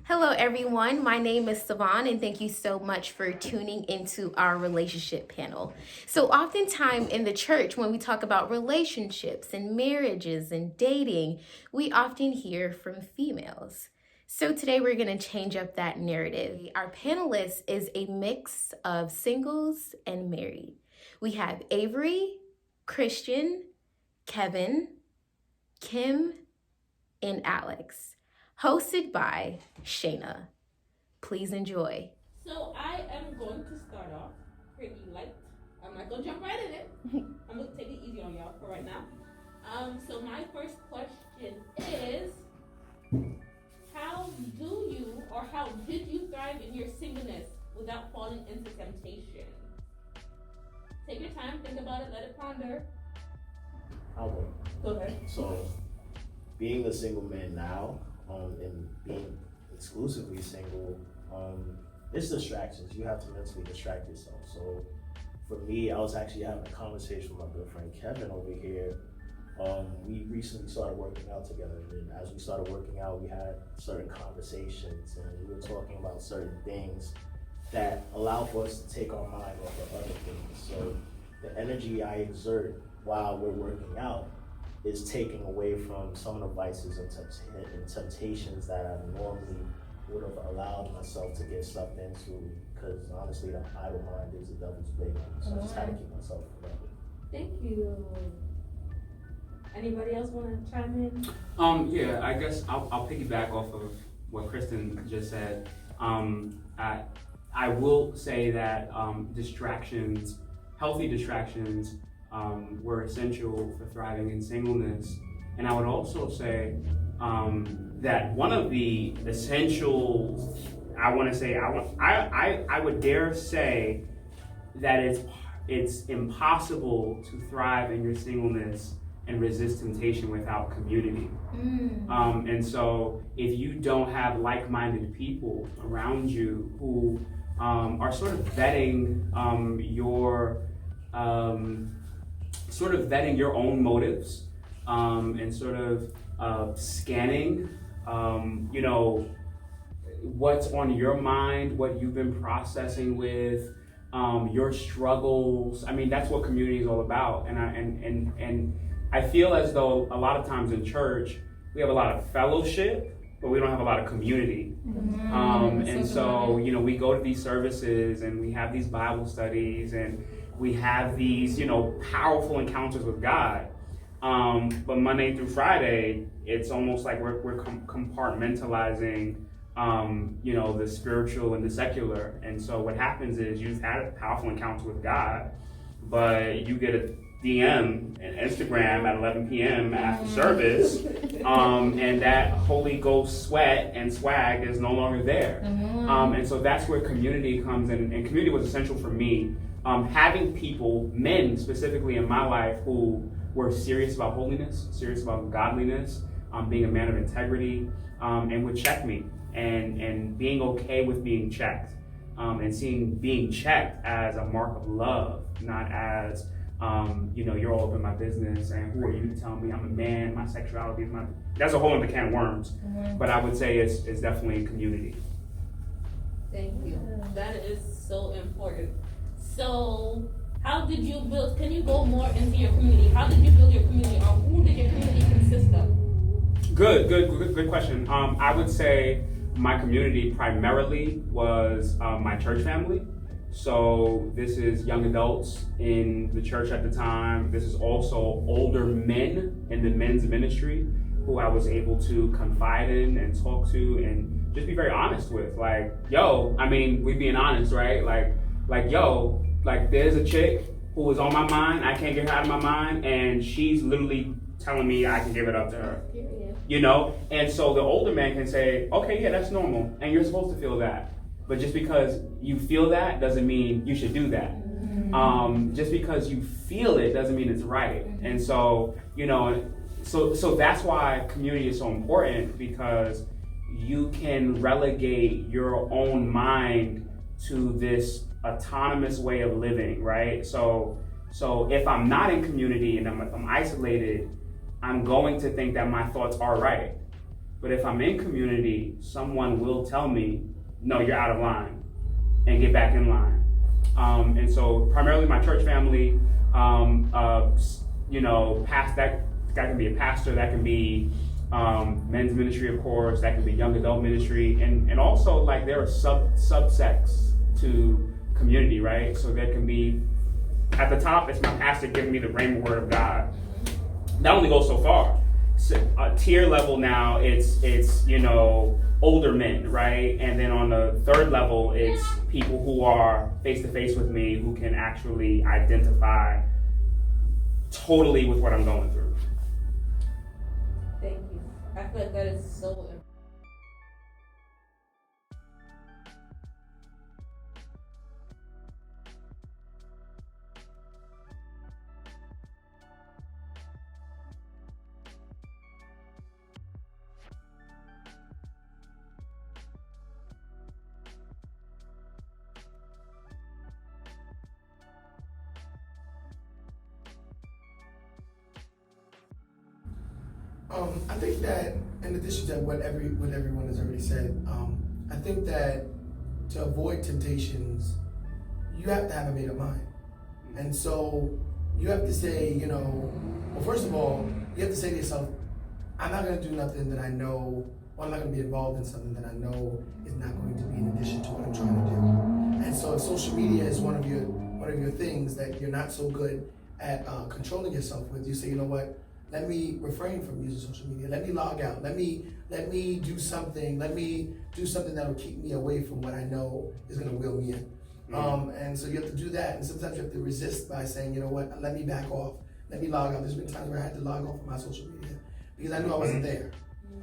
Hello, everyone. My name is Savon, and thank you so much for tuning into our relationship panel. So, oftentimes in the church, when we talk about relationships and marriages and dating, we often hear from females. So, today we're going to change up that narrative. Our panelist is a mix of singles and married. We have Avery, Christian, Kevin, Kim, and Alex, hosted by Shayna. Please enjoy. So I am going to start off pretty light. I'm not gonna jump right in it. I'm gonna take it easy on y'all for right now. So my first question is, how do you or how did you thrive in your singleness without falling into temptation? Take your time, think about it, let it ponder. I'll go. Go ahead. So, being a single man now, and being exclusively single, it's distractions. You have to mentally distract yourself. So, for me, I was actually having a conversation with my good friend Kevin over here. We recently started working out together, and as we started working out, we had certain conversations, and we were talking about certain things that allow for us to take our mind off of other things. So, the energy I exert while we're working out is taking away from some of the vices and temptations that I normally would have allowed myself to get sucked into, because honestly the idle mind is the devil's playground. So I just had to keep myself from it. Thank you. Anybody else want to chime in? Yeah, I guess I'll piggyback off of what Kristen just said. I will say that distractions, healthy distractions, were essential for thriving in singleness. And I would also say that one of the essentials, I would dare say that it's impossible to thrive in your singleness and resist temptation without community. And so if you don't have like-minded people around you who are sort of vetting your own motives, and sort of scanning, what's on your mind, what you've been processing with, your struggles. I mean, that's what community is all about. And I feel as though a lot of times in church, we have a lot of fellowship, but we don't have a lot of community. And so, we go to these services and we have these Bible studies and we have these, powerful encounters with God. But Monday through Friday, it's almost like we're compartmentalizing, the spiritual and the secular. And so what happens is you've had a powerful encounter with God, but you get a DM and Instagram at 11 p.m. after service, and that Holy Ghost sweat and swag is no longer there. And so that's where community comes in, and community was essential for me. Having people, men specifically in my life, who were serious about holiness, serious about godliness, being a man of integrity, and would check me, and being okay with being checked, and seeing being checked as a mark of love, not as you're all up in my business, and who are you to tell me I'm a man, my sexuality is that's a whole other can of worms. But I would say it's definitely community. Thank you. That is so important. So, how did you build? Can you go more into your community? How did you build your community, or who did your community consist of? Good question. I would say my community primarily was my church family. So this is young adults in the church at the time. This is also older men in the men's ministry who I was able to confide in and talk to and just be very honest with. Like, yo, I mean, we being honest, right? Like, yo, like there's a chick who was on my mind. I can't get her out of my mind, and she's literally telling me I can give it up to her. And so the older man can say, okay, yeah, that's normal, and you're supposed to feel that. But just because you feel that doesn't mean you should do that. Just because you feel it doesn't mean it's right. And so, so that's why community is so important, because you can relegate your own mind to this autonomous way of living, right? So if I'm not in community and if I'm isolated, I'm going to think that my thoughts are right. But if I'm in community, someone will tell me, no, you're out of line, and get back in line. And so primarily my church family, past that can be a pastor, that can be men's ministry, of course, that can be young adult ministry, and also like there are subsects to community, right? So there can be, at the top, it's my pastor giving me the rhema word of God. That only goes so far. So, tier level now, it's older men, right? And then on the third level, it's people who are face to face with me, who can actually identify totally with what I'm going through. Thank you. I feel like that is so important. I think that in addition to what everyone has already said, I think that to avoid temptations, you have to have a made up mind. And so you have to say, well, first of all, you have to say to yourself, I'm not going to do nothing that I know, or I'm not going to be involved in something that I know is not going to be in addition to what I'm trying to do. And so if social media is one of your things that you're not so good at controlling yourself with, you say, you know what? Let me refrain from using social media. Let me log out. Let me do something. Let me do something that will keep me away from what I know is going to wheel me in. And so you have to do that. And sometimes you have to resist by saying, you know what? Let me back off. Let me log out. There's been times where I had to log off of my social media because I knew I wasn't there.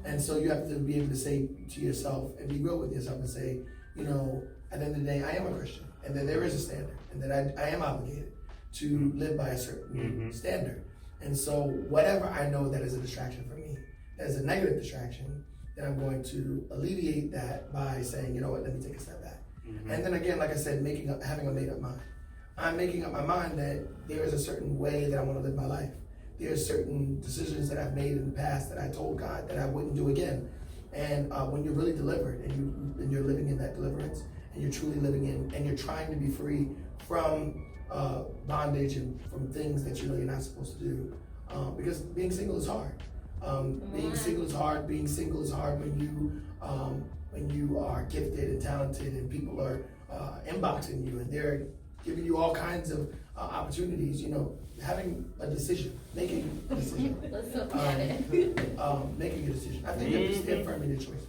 And so you have to be able to say to yourself and be real with yourself and say, at the end of the day, I am a Christian, and that there is a standard, and that I am obligated to live by a certain standard. And so whatever I know that is a distraction for me, that is a negative distraction, then I'm going to alleviate that by saying, you know what, let me take a step back. And then again, like I said, having a made up mind. I'm making up my mind that there is a certain way that I want to live my life. There are certain decisions that I've made in the past that I told God that I wouldn't do again. And when you're really delivered and you're living in that deliverance and you're truly living in, and you're trying to be free from bondage and from things that you know you're not supposed to do, because being single is hard. Being single is hard. Being single is hard when you are gifted and talented, and people are inboxing you and they're giving you all kinds of opportunities. Having a decision, making a decision, making a decision. I think you have to stand firm in your choices.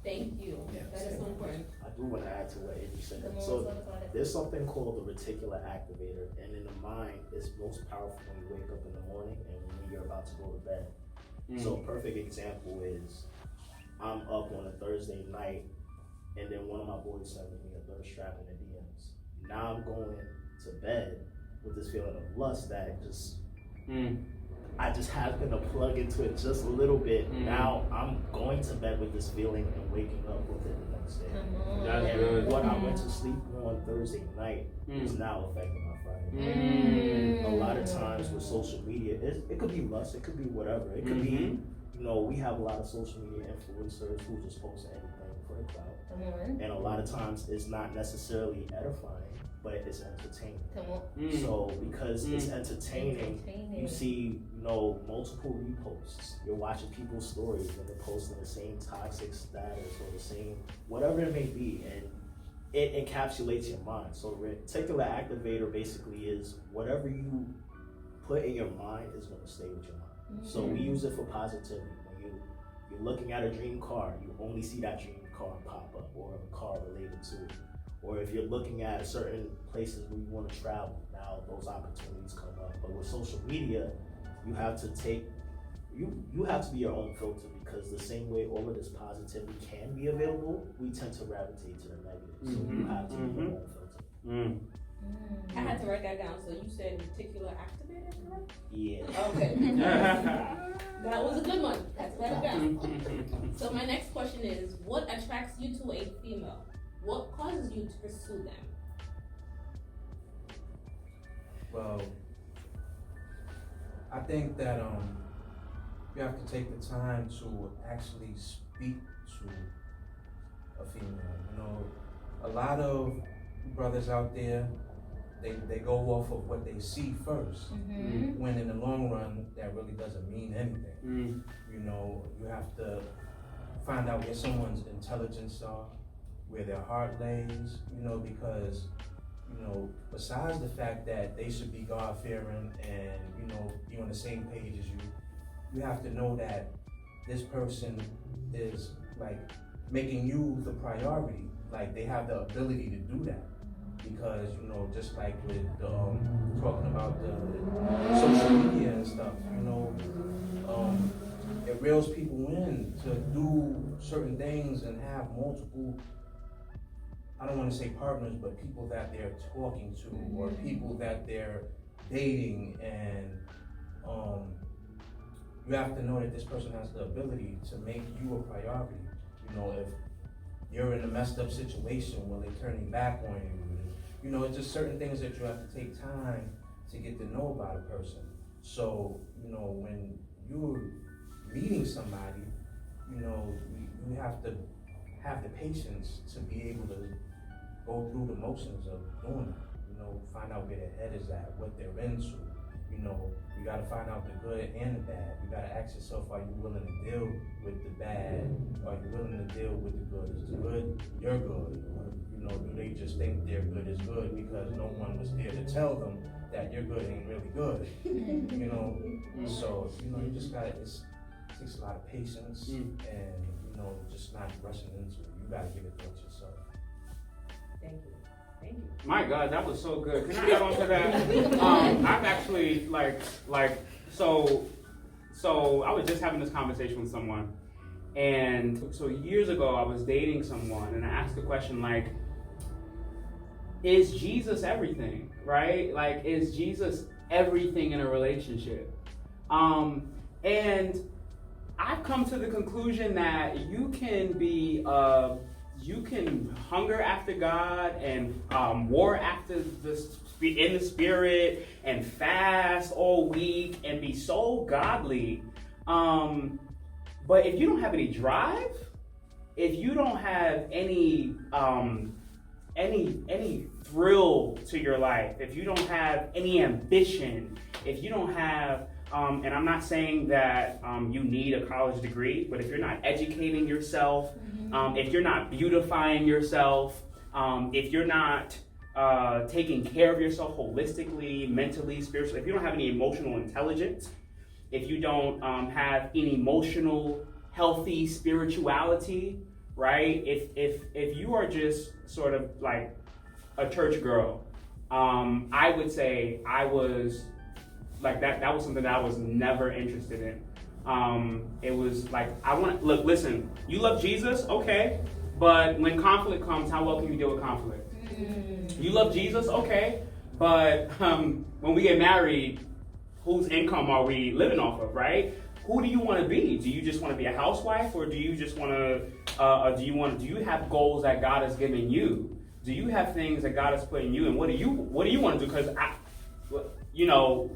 Thank you. Yeah, that is so important. I do want to add to what Amy said. So there's something called the reticular activator, and in the mind, it's most powerful when you wake up in the morning and when you're about to go to bed. So a perfect example is I'm up on a Thursday night, and then one of my boys sent me a thirst trap in the DMs. Now I'm going to bed with this feeling of lust that I just happen to plug into it just a little bit. Now I'm going to bed with this feeling and waking up with it the next day. And what I went to sleep on Thursday night is now affecting my Friday. And a lot of times with social media, it could be lust, it could be whatever. It could be, we have a lot of social media influencers who just post anything for the crowd. And a lot of times it's not necessarily edifying, but it's entertaining. So because it's entertaining, you see, multiple reposts. You're watching people's stories and they're posting the same toxic status or the same, whatever it may be, and it encapsulates your mind. So reticular activator basically is whatever you put in your mind is going to stay with your mind. So we use it for positivity. When you're looking at a dream car, you only see that dream car pop up, or a car related to it. Or if you're looking at certain places where you want to travel, now those opportunities come up. But with social media, you have to you have to be your own filter, because the same way all of this positivity can be available, we tend to gravitate to the negative. So you have to be your own filter. I had to write that down. So you said reticular activator, correct? Yeah. Okay. That was a good one. That's write it down. So my next question is, what attracts you to a female? What causes you to pursue them? Well, I think that you have to take the time to actually speak to a female. You know, a lot of brothers out there, they go off of what they see first, when in the long run, that really doesn't mean anything. You know, you have to find out where someone's intelligence are, where their heart lays, you know, because, you know, besides the fact that they should be God-fearing and, you know, be on the same page as you, you have to know that this person is, like, making you the priority. Like, they have the ability to do that. Because, you know, just like with the, talking about the social media and stuff, you know, it reels people in to do certain things and have multiple, I don't want to say partners, but people that they're talking to or people that they're dating, and you have to know that this person has the ability to make you a priority. You know, if you're in a messed up situation, will they turn their back on you? You know, it's just certain things that you have to take time to get to know about a person. So, you know, when you're meeting somebody, you know, you have to have the patience to be able to go through the motions of doing that. You know, find out where their head is at, what they're into. You know, you gotta find out the good and the bad. You gotta ask yourself, are you willing to deal with the bad? Are you willing to deal with the good? Is the good your good? Or, you know, do they just think their good is good because no one was there to tell them that your good ain't really good? You know, so, you know, you just gotta, it takes a lot of patience and, you know, just not rushing into it. You gotta give it to yourself. Thank you. Thank you. My God, that was so good. Can I add on to that? I've actually so I was just having this conversation with someone, and so years ago I was dating someone, and I asked the question, like, is Jesus everything, right? Like, is Jesus everything in a relationship? And I've come to the conclusion that you can hunger after God and war after in the spirit and fast all week and be so godly. But if you don't have any drive, if you don't have any thrill to your life, if you don't have any ambition, if you don't have and I'm not saying that you need a college degree, but if you're not educating yourself, if you're not beautifying yourself, if you're not taking care of yourself holistically, mentally, spiritually, if you don't have any emotional intelligence, if you don't have any emotional, healthy spirituality, right? If you are just sort of like a church girl, I would say I was like that was something that I was never interested in. It was like, listen, you love Jesus, okay, but when conflict comes, how well can you deal with conflict? You love Jesus, okay, but when we get married, whose income are we living off of, right? Who do you want to be? Do you just want to be a housewife, or do you just want to, do you have goals that God has given you? Do you have things that God has put in you, and what do you want to do? Because, you know,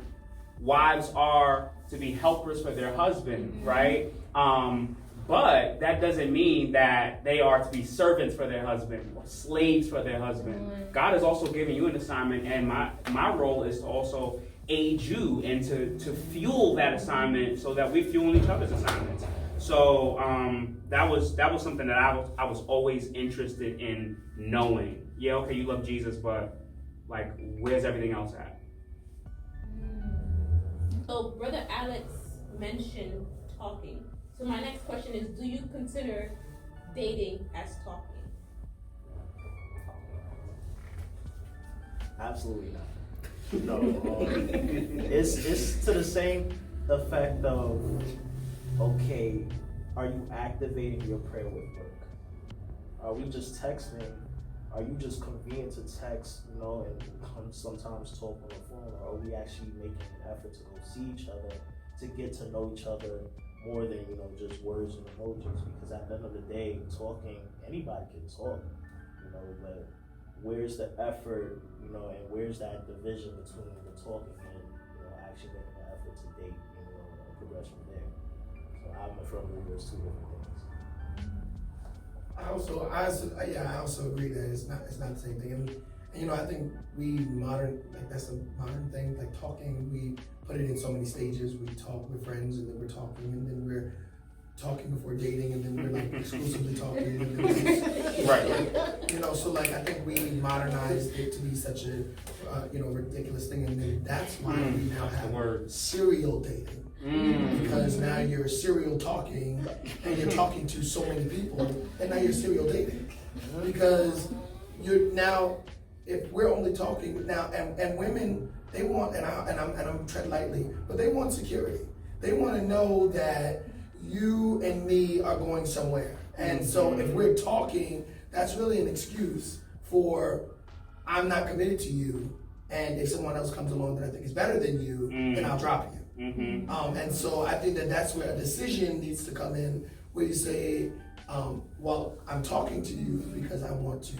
wives are to be helpers for their husband, right? But that doesn't mean that they are to be servants for their husband or slaves for their husband. God has also given you an assignment, and my role is to also aid you and to fuel that assignment so that we fuel each other's assignments. So that was something that I was always interested in knowing. Yeah, okay, you love Jesus, but like, where's everything else at? So Brother Alex mentioned talking. So my next question is, do you consider dating as talking? Absolutely not. No, it's to the same effect of, okay, are you activating your prayer with work? Are we just texting? Are you just convenient to text, you know, and sometimes talk on the phone? Or are we actually making an effort to go see each other, to get to know each other more than, you know, just words and emojis? Because at the end of the day, talking, anybody can talk, you know, but where's the effort, you know, and where's that division between the talking and, you know, actually making an effort to date, you know, and progress from there? So I'm a firm believer it's two different things. I also agree that it's not the same thing. And you know, I think that's a modern thing, like talking, we put it in so many stages. We talk with friends, and then we're talking, and then we're talking before dating, and then we're like exclusively talking. And then Right. You know, so like I think we modernized it to be such a ridiculous thing, and then that's why we now have serial dating. Because now you're serial talking, and you're talking to so many people, and now you're serial dating. Because you're now, if we're only talking now, and women, they want, and I'm tread lightly, but they want security. They want to know that you and me are going somewhere. And so if we're talking, that's really an excuse for, I'm not committed to you, and if someone else comes along that I think is better than you, then I'll drop you. And so I think that that's where a decision needs to come in, where you say, well, I'm talking to you because I want to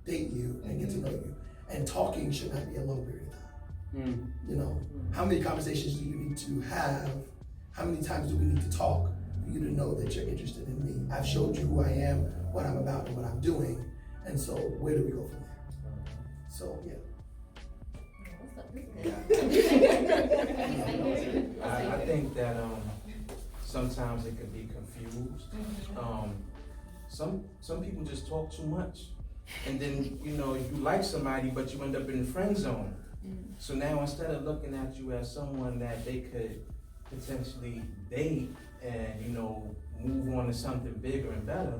date you and get to know you. And talking should not be a long period of time. You know, how many conversations do you need to have? How many times do we need to talk for you to know that you're interested in me? I've showed you who I am, what I'm about, and what I'm doing. And so where do we go from there? So, yeah. I think that sometimes it can be confused. Some people just talk too much, and then you like somebody, but you end up in the friend zone. So now instead of looking at you as someone that they could potentially date and move on to something bigger and better,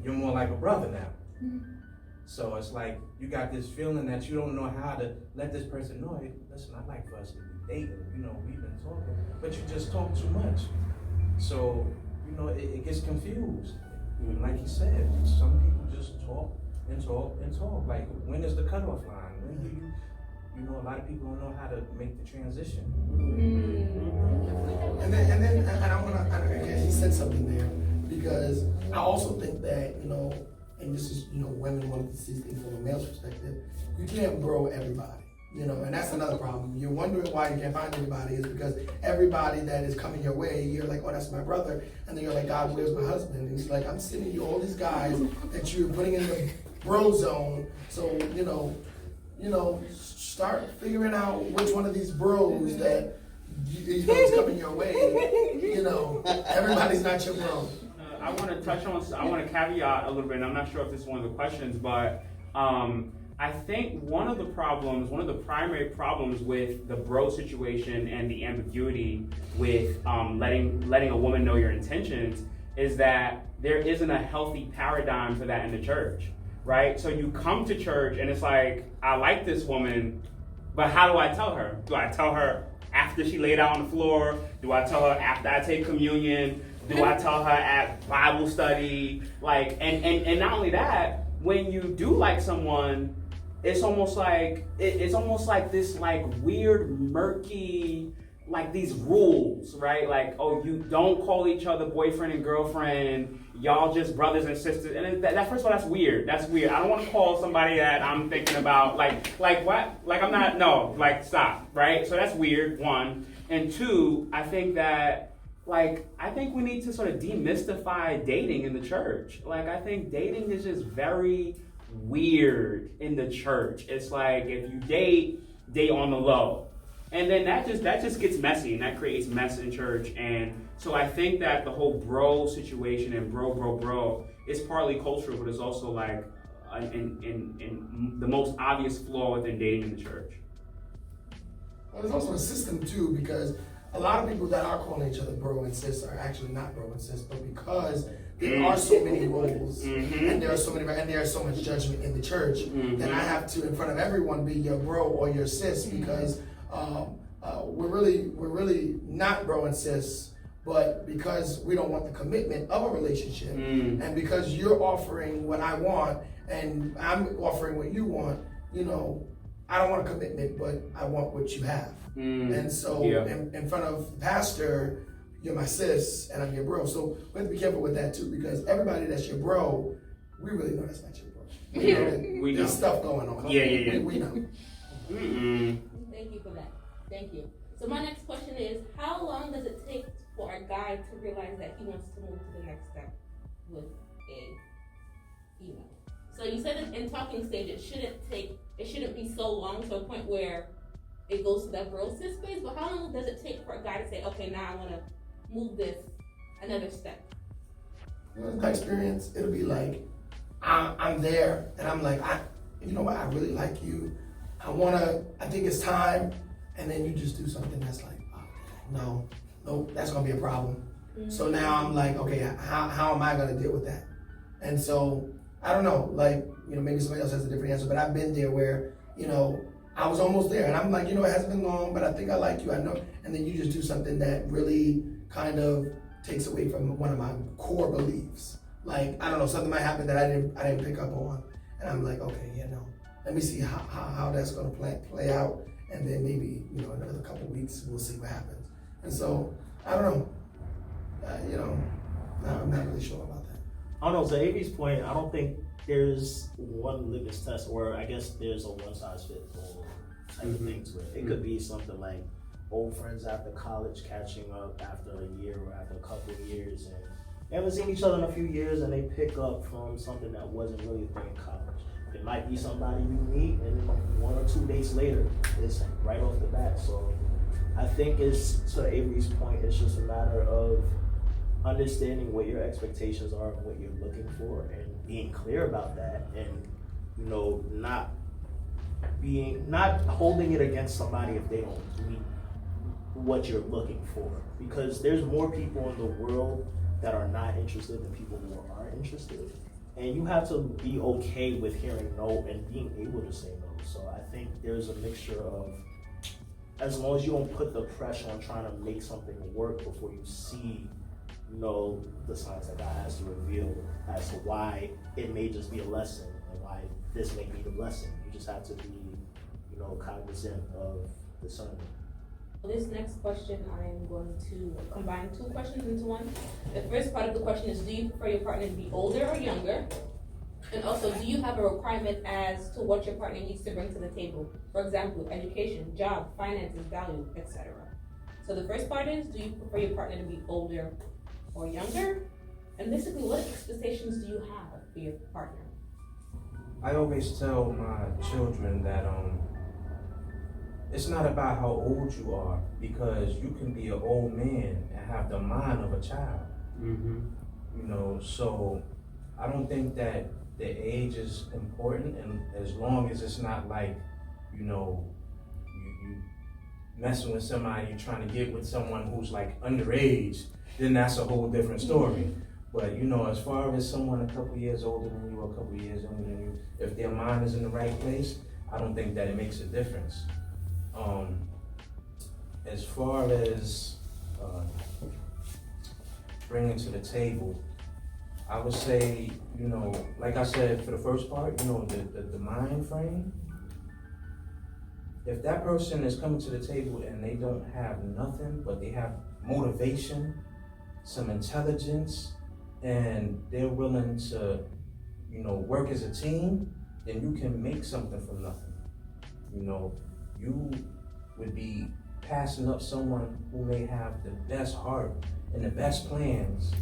you're more like a brother now. So it's like you got this feeling that you don't know how to let this person know, hey, listen, I'd like for us to be dating, we've been talking, but you just talk too much. So, it gets confused. Like you said, some people just talk and talk and talk. Like, when is the cutoff line? When do you, a lot of people don't know how to make the transition. And then he said something there, because I also think that, and this is, women wanting to see things from a male's perspective, you can't bro everybody, and that's another problem. You're wondering why you can't find anybody is because everybody that is coming your way, you're like, oh, that's my brother, and then you're like, God, where's my husband? And he's like, I'm sending you all these guys that you're putting in the bro zone, so, start figuring out which one of these bros that is coming your way, everybody's not your bro. I want to caveat a little bit, and I'm not sure if this is one of the questions, but I think one of the primary problems with the bro situation and the ambiguity with letting a woman know your intentions is that there isn't a healthy paradigm for that in the church, right? So you come to church and it's like, I like this woman, but how do I tell her? Do I tell her after she laid out on the floor? Do I tell her after I take communion? Do I tell her at Bible study? Like, and not only that, when you do like someone, it's almost like this like weird, murky, like these rules, right? Like, oh, you don't call each other boyfriend and girlfriend. Y'all just brothers and sisters. And that first of all, that's weird. That's weird. I don't want to call somebody that I'm thinking about like what? Like I'm not. No. Like stop. Right. So that's weird. One and two. I think we need to sort of demystify dating in the church. Like, I think dating is just very weird in the church. It's like, if you date on the low. And then that just gets messy, and that creates mess in church. And so I think that the whole bro situation and bro is partly cultural, but it's also like in the most obvious flaw within dating in the church. Well, there's also a system too, because a lot of people that are calling each other bro and sis are actually not bro and sis, but because there are so many roles and there are so much judgment in the church, then I have to, in front of everyone, be your bro or your sis, because we're really not bro and sis, but because we don't want the commitment of a relationship, and because you're offering what I want and I'm offering what you want, I don't want a commitment, but I want what you have. And so in front of the pastor, you're my sis and I'm your bro. So we have to be careful with that too, because everybody that's your bro, we really know that's not your bro. We know. There's stuff going on. Yeah. We know. Thank you for that. Thank you. So my next question is, how long does it take for a guy to realize that he wants to move to the next step? with a female? So you said that in talking stage, it shouldn't be so long to a point where it goes to that bro-sis space, but how long does it take for a guy to say, okay, now I want to move this another step? In my experience, it'll be like, I'm there, and I'm like, you know what, I really like you. I think it's time, and then you just do something that's like, oh, no, that's gonna be a problem. Mm-hmm. So now I'm like, okay, how am I gonna deal with that? And so, I don't know, like, maybe somebody else has a different answer, but I've been there where, I was almost there, and I'm like, it hasn't been long, but I think I like you, I know, and then you just do something that really kind of takes away from one of my core beliefs. Like, I don't know, something might happen that I didn't pick up on, and I'm like, okay, let me see how that's gonna play out, and then maybe, in another couple of weeks, we'll see what happens. And so, I don't know, I'm not really sure about that. I don't know, to Avery's point, I don't think there's one litmus test, or I guess there's a one-size-fits-all type of thing to it. It could be something like old friends after college catching up after a year or after a couple of years, and they haven't seen each other in a few years, and they pick up from something that wasn't really a thing in college. It might be somebody you meet, and 1 or 2 days later, it's right off the bat. So I think it's, to Avery's point, it's just a matter of understanding what your expectations are and what you're looking for, and being clear about that, and not holding it against somebody if they don't meet what you're looking for, because there's more people in the world that are not interested than people who are interested, and you have to be okay with hearing no and being able to say no. So I think there's a mixture of, as long as you don't put the pressure on trying to make something work before you see the signs that God has to reveal as to why it may just be a lesson and why this may be the lesson. You just have to be, cognizant of discernment. This next question, I am going to combine 2 questions into one. The first part of the question is, do you prefer your partner to be older or younger? And also, do you have a requirement as to what your partner needs to bring to the table? For example, education, job, finances, value, etc. So the first part is, do you prefer your partner to be older or younger? And basically, what expectations do you have for your partner? I always tell my children that it's not about how old you are, because you can be an old man and have the mind of a child. Mm-hmm. So I don't think that the age is important, and as long as it's not like, you messing with somebody, you're trying to get with someone who's like underage, then that's a whole different story. But as far as someone a couple years older than you or a couple years younger than you, if their mind is in the right place, I don't think that it makes a difference. As far as bringing to the table, I would say, like I said for the first part, the mind frame. If that person is coming to the table and they don't have nothing, but they have motivation, some intelligence, and they're willing to, work as a team, then you can make something from nothing. You would be passing up someone who may have the best heart and the best plans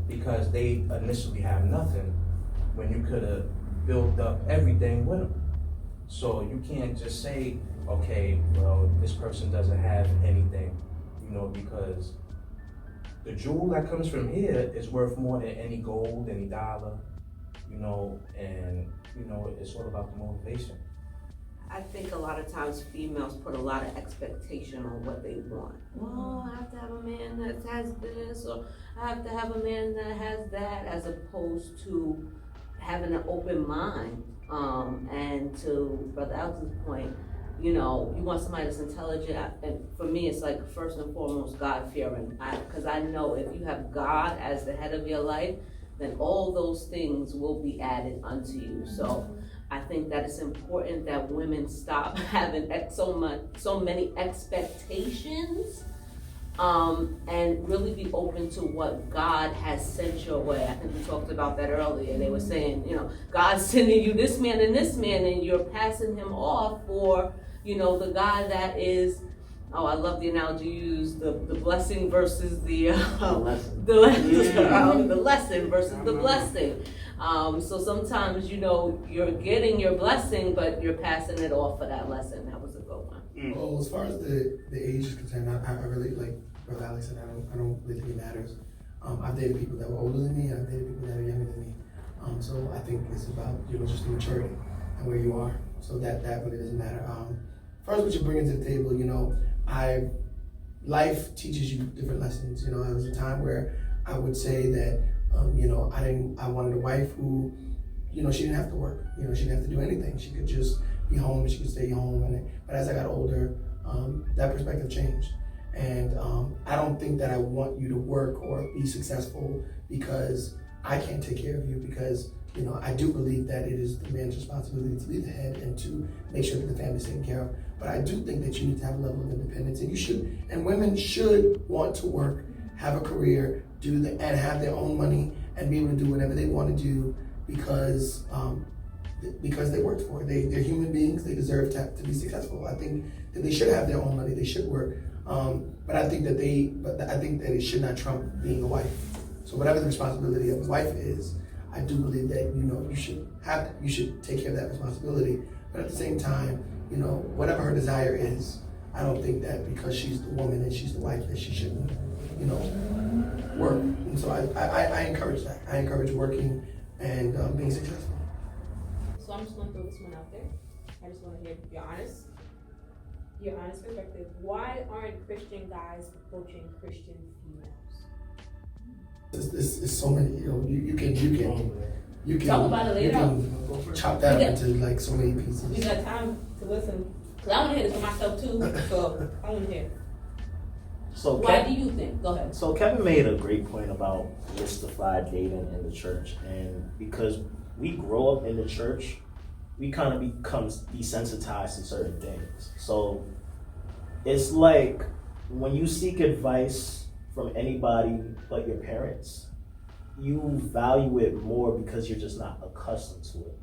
because they initially have nothing, when you could have built up everything with them. So you can't just say, okay, well, this person doesn't have anything, because the jewel that comes from here is worth more than any gold, any dollar, and, it's all about the motivation. I think a lot of times females put a lot of expectation on what they want. Well, I have to have a man that has this, or I have to have a man that has that, as opposed to having an open mind. And to Brother Alex's point, you want somebody that's intelligent. And for me, it's like, first and foremost, God-fearing. Because I know if you have God as the head of your life, then all those things will be added unto you. So I think that it's important that women stop having so many expectations, and really be open to what God has sent your way. I think we talked about that earlier. They were saying, God's sending you this man, and you're passing him off for, the guy that is Oh, I love the analogy you used, the blessing versus the lesson. the lesson versus the blessing. So sometimes, you're getting your blessing, but you're passing it off for that lesson. That was a good one. Well, as far as the age is concerned, I really, like Brother Alex said, I don't really think it matters. I've dated people that were older than me, I've dated people that are younger than me. So I think it's about, just the maturity and where you are. So that really doesn't matter. First, what you're bringing to the table, life teaches you different lessons. There was a time where I would say that, I wanted a wife who, she didn't have to work. She didn't have to do anything. She could just be home, she could stay home. But as I got older, that perspective changed. And I don't think that I want you to work or be successful because I can't take care of you, because I do believe that it is the man's responsibility to be the head and to make sure that the family's taken care of. But I do think that you need to have a level of independence, and women should want to work, have a career, and have their own money and be able to do whatever they want to do because they worked for it. They're human beings. They deserve to be successful. I think that they should have their own money. They should work. But I think that it should not trump being a wife. So whatever the responsibility of a wife is, I do believe that you should take care of that responsibility. But at the same time, whatever her desire is, I don't think that because she's the woman and she's the wife that she shouldn't, work. And so I encourage that. I encourage working and being successful. So I'm just gonna throw this one out there. I just want to hear your honest perspective. Why aren't Christian guys approaching Christian females? There's so many. You can talk about it later. You can chop that up into like so many pieces. We got time to listen. Cause I want to hear this for myself too. So I want to hear. So why do you think? Go ahead. So Kevin made a great point about mystified dating in the church, and because we grow up in the church, we kind of become desensitized to certain things. So it's like when you seek advice from anybody but your parents, you value it more because you're just not accustomed to it.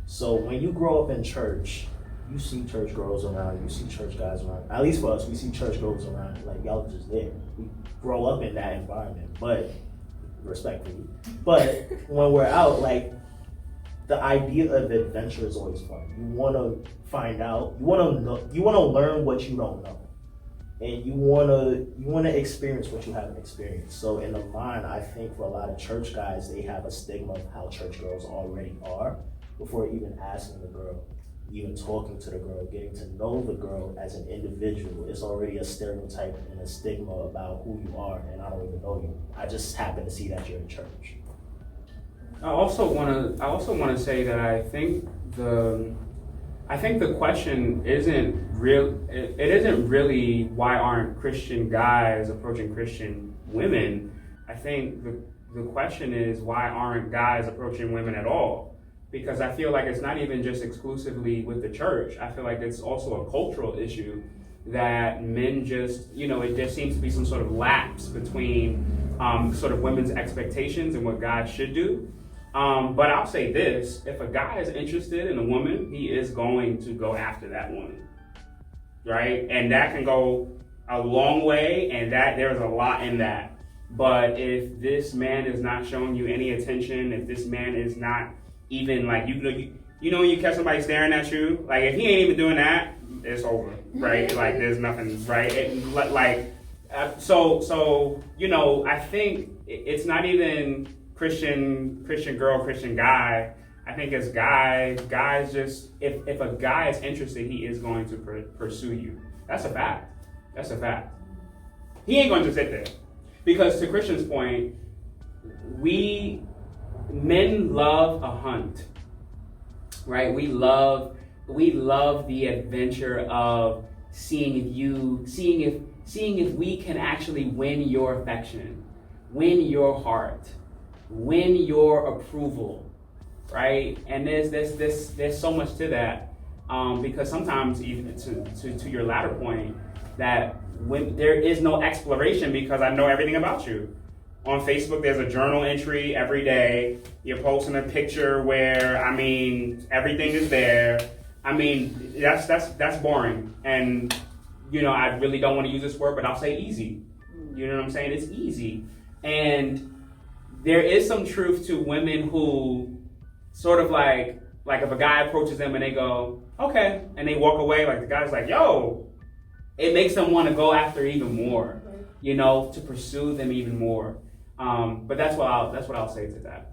So when you grow up in church, you see church girls around, you see church guys around. At least for us, we see church girls around, like y'all are just there. We grow up in that environment, but respectfully. But when we're out, like, the idea of adventure is always fun. You want to find out, you want to learn what you don't know. And you want to experience what you haven't experienced. So in the mind, I think for a lot of church guys, they have a stigma of how church girls already are before even asking the girl, even talking to the girl, getting to know the girl as an individual. It's already a stereotype and a stigma about who you are, and I don't even know you. I just happen to see that you're in church. I also want to say that I think the question isn't real. It isn't really why aren't Christian guys approaching Christian women. I think the question is why aren't guys approaching women at all? Because I feel like it's not even just exclusively with the church. I feel like it's also a cultural issue that men just, it just seems to be some sort of lapse between sort of women's expectations and what God should do. But I'll say this, if a guy is interested in a woman, he is going to go after that woman, right? And that can go a long way, and that there's a lot in that. But if this man is not showing you any attention, if this man is not even like, when you catch somebody staring at you, like if he ain't even doing that, it's over, right? Like there's nothing, right? I think it's not even Christian girl, Christian guy. I think as guys just, if a guy is interested, he is going to pursue you. That's a fact. He ain't going to sit there. Because to Christian's point, men love a hunt, right? We love the adventure of seeing if we can actually win your affection, win your heart, win your approval, right? And there's so much to that, because sometimes even to your latter point, that when there is no exploration because I know everything about you. On Facebook, there's a journal entry every day. You're posting a picture where, everything is there. That's boring. And I really don't want to use this word, but I'll say easy. You know what I'm saying? It's easy. And there is some truth to women who sort of like if a guy approaches them and they go, okay, and they walk away, like the guy's like, yo, it makes them want to go after even more, to pursue them even more. But that's what I'll say to that.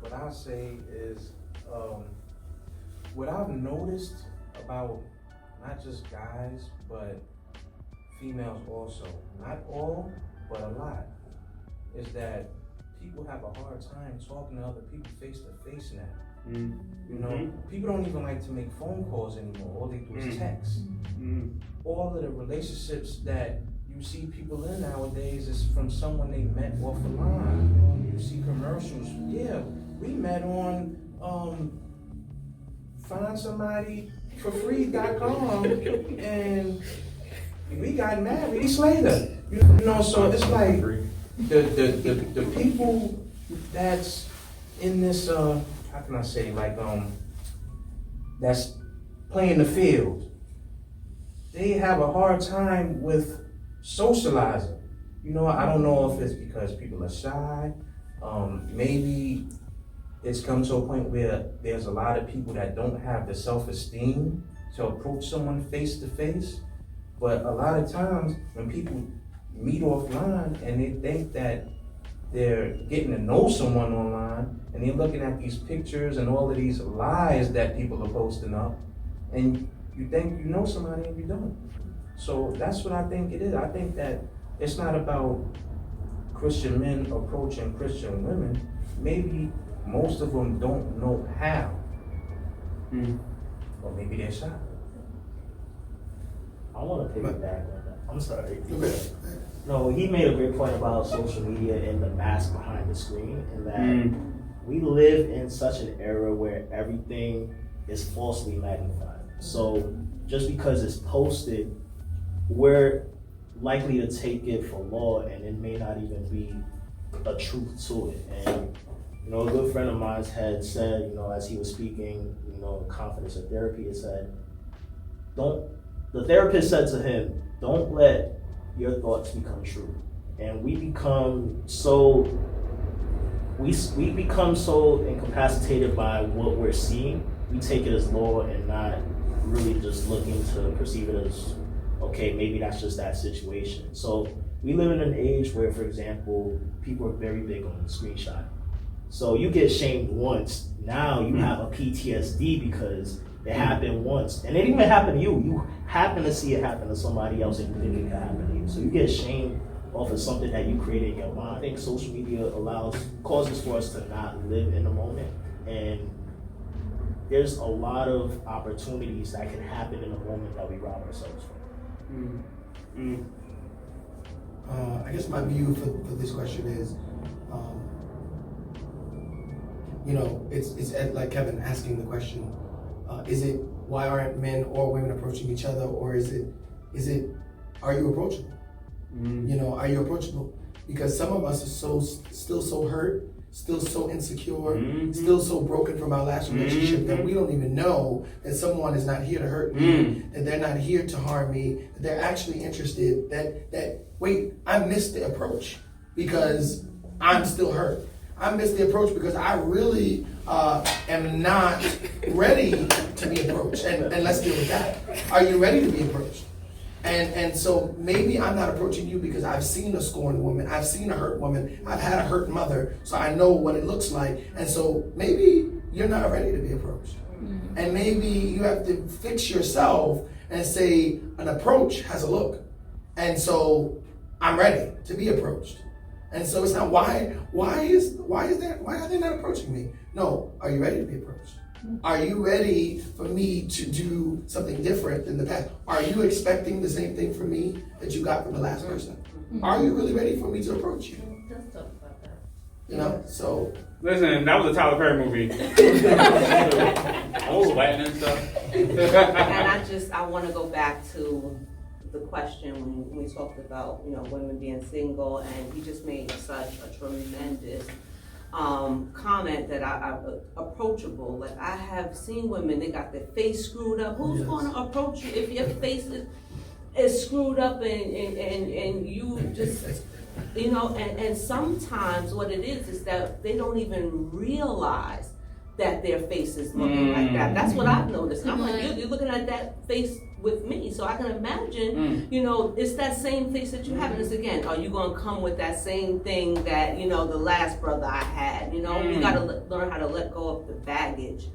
What I'll say is, what I've noticed about not just guys, but females also, not all, but a lot, is that people have a hard time talking to other people face to face now. People don't even like to make phone calls anymore. All they do is text. All of the relationships that you see people in nowadays is from someone they met off the line. You see commercials. Yeah, we met on findsomebodyforfree.com and we got married weeks later. So it's like the people that's in this how can I say, that's playing the field, they have a hard time with socializing. I don't know if it's because people are shy. Maybe it's come to a point where there's a lot of people that don't have the self-esteem to approach someone face to face. But a lot of times when people meet offline and they think that they're getting to know someone online, and they're looking at these pictures and all of these lies that people are posting up, and you think you know somebody and you don't. So that's what I think it is. I think that it's not about Christian men approaching Christian women. Maybe most of them don't know how. Or maybe they're shy. I want to piggyback on that. I'm sorry. No, he made a great point about social media and the mask behind the screen, and that we live in such an era where everything is falsely magnified. So just because it's posted, we're likely to take it for law, and it may not even be a truth to it. And a good friend of mine had said, as he was speaking, confidence in therapy, it said, the therapist said to him, don't let your thoughts become true. And we become so incapacitated by what we're seeing. We take it as law and not really just looking to perceive it as, okay, maybe that's just that situation. So we live in an age where, for example, people are very big on screenshot. So you get shamed once, now you have a PTSD because it happened once. And it didn't even happen to you. You happen to see it happen to somebody else and you think it could happen to you. So you get shamed off of something that you created in your mind. I think social media causes for us to not live in the moment. And there's a lot of opportunities that can happen in the moment that we rob ourselves from. I guess my view for this question is, it's like Kevin asking the question, is it why aren't men or women approaching each other, or is it are you approachable? Are you approachable? Because some of us are still so hurt, still so insecure, still so broken from our last relationship that we don't even know that someone is not here to hurt me, that they're not here to harm me, that they're actually interested, that wait, I missed the approach because I'm still hurt. I missed the approach because I really am not ready to be approached. And let's deal with that. Are you ready to be approached? And so maybe I'm not approaching you because I've seen a scorned woman, I've seen a hurt woman, I've had a hurt mother, so I know what it looks like. And so maybe you're not ready to be approached. And maybe you have to fix yourself and say an approach has a look. And so I'm ready to be approached. And so it's not why are they not approaching me? No, are you ready to be approached? Are you ready for me to do something different than the past? Are you expecting the same thing from me that you got from the last person? Are you really ready for me to approach you? Let's talk about that. So. Listen, that was a Tyler Perry movie. I was sweating and stuff. And I want to go back to the question when we talked about, women being single, and he just made such a tremendous comment that I approachable. Like, I have seen women, they got their face screwed up. Who's going to approach you if your face is is screwed up and you just, you know, and sometimes what it is that they don't even realize that their face is looking like that. That's what I've noticed. And I'm like, you're looking at that face with me, so I can imagine, you know, it's that same face that you have. And it's again, are you gonna come with that same thing that, you know, the last brother I had? You know, we gotta learn how to let go of the baggage.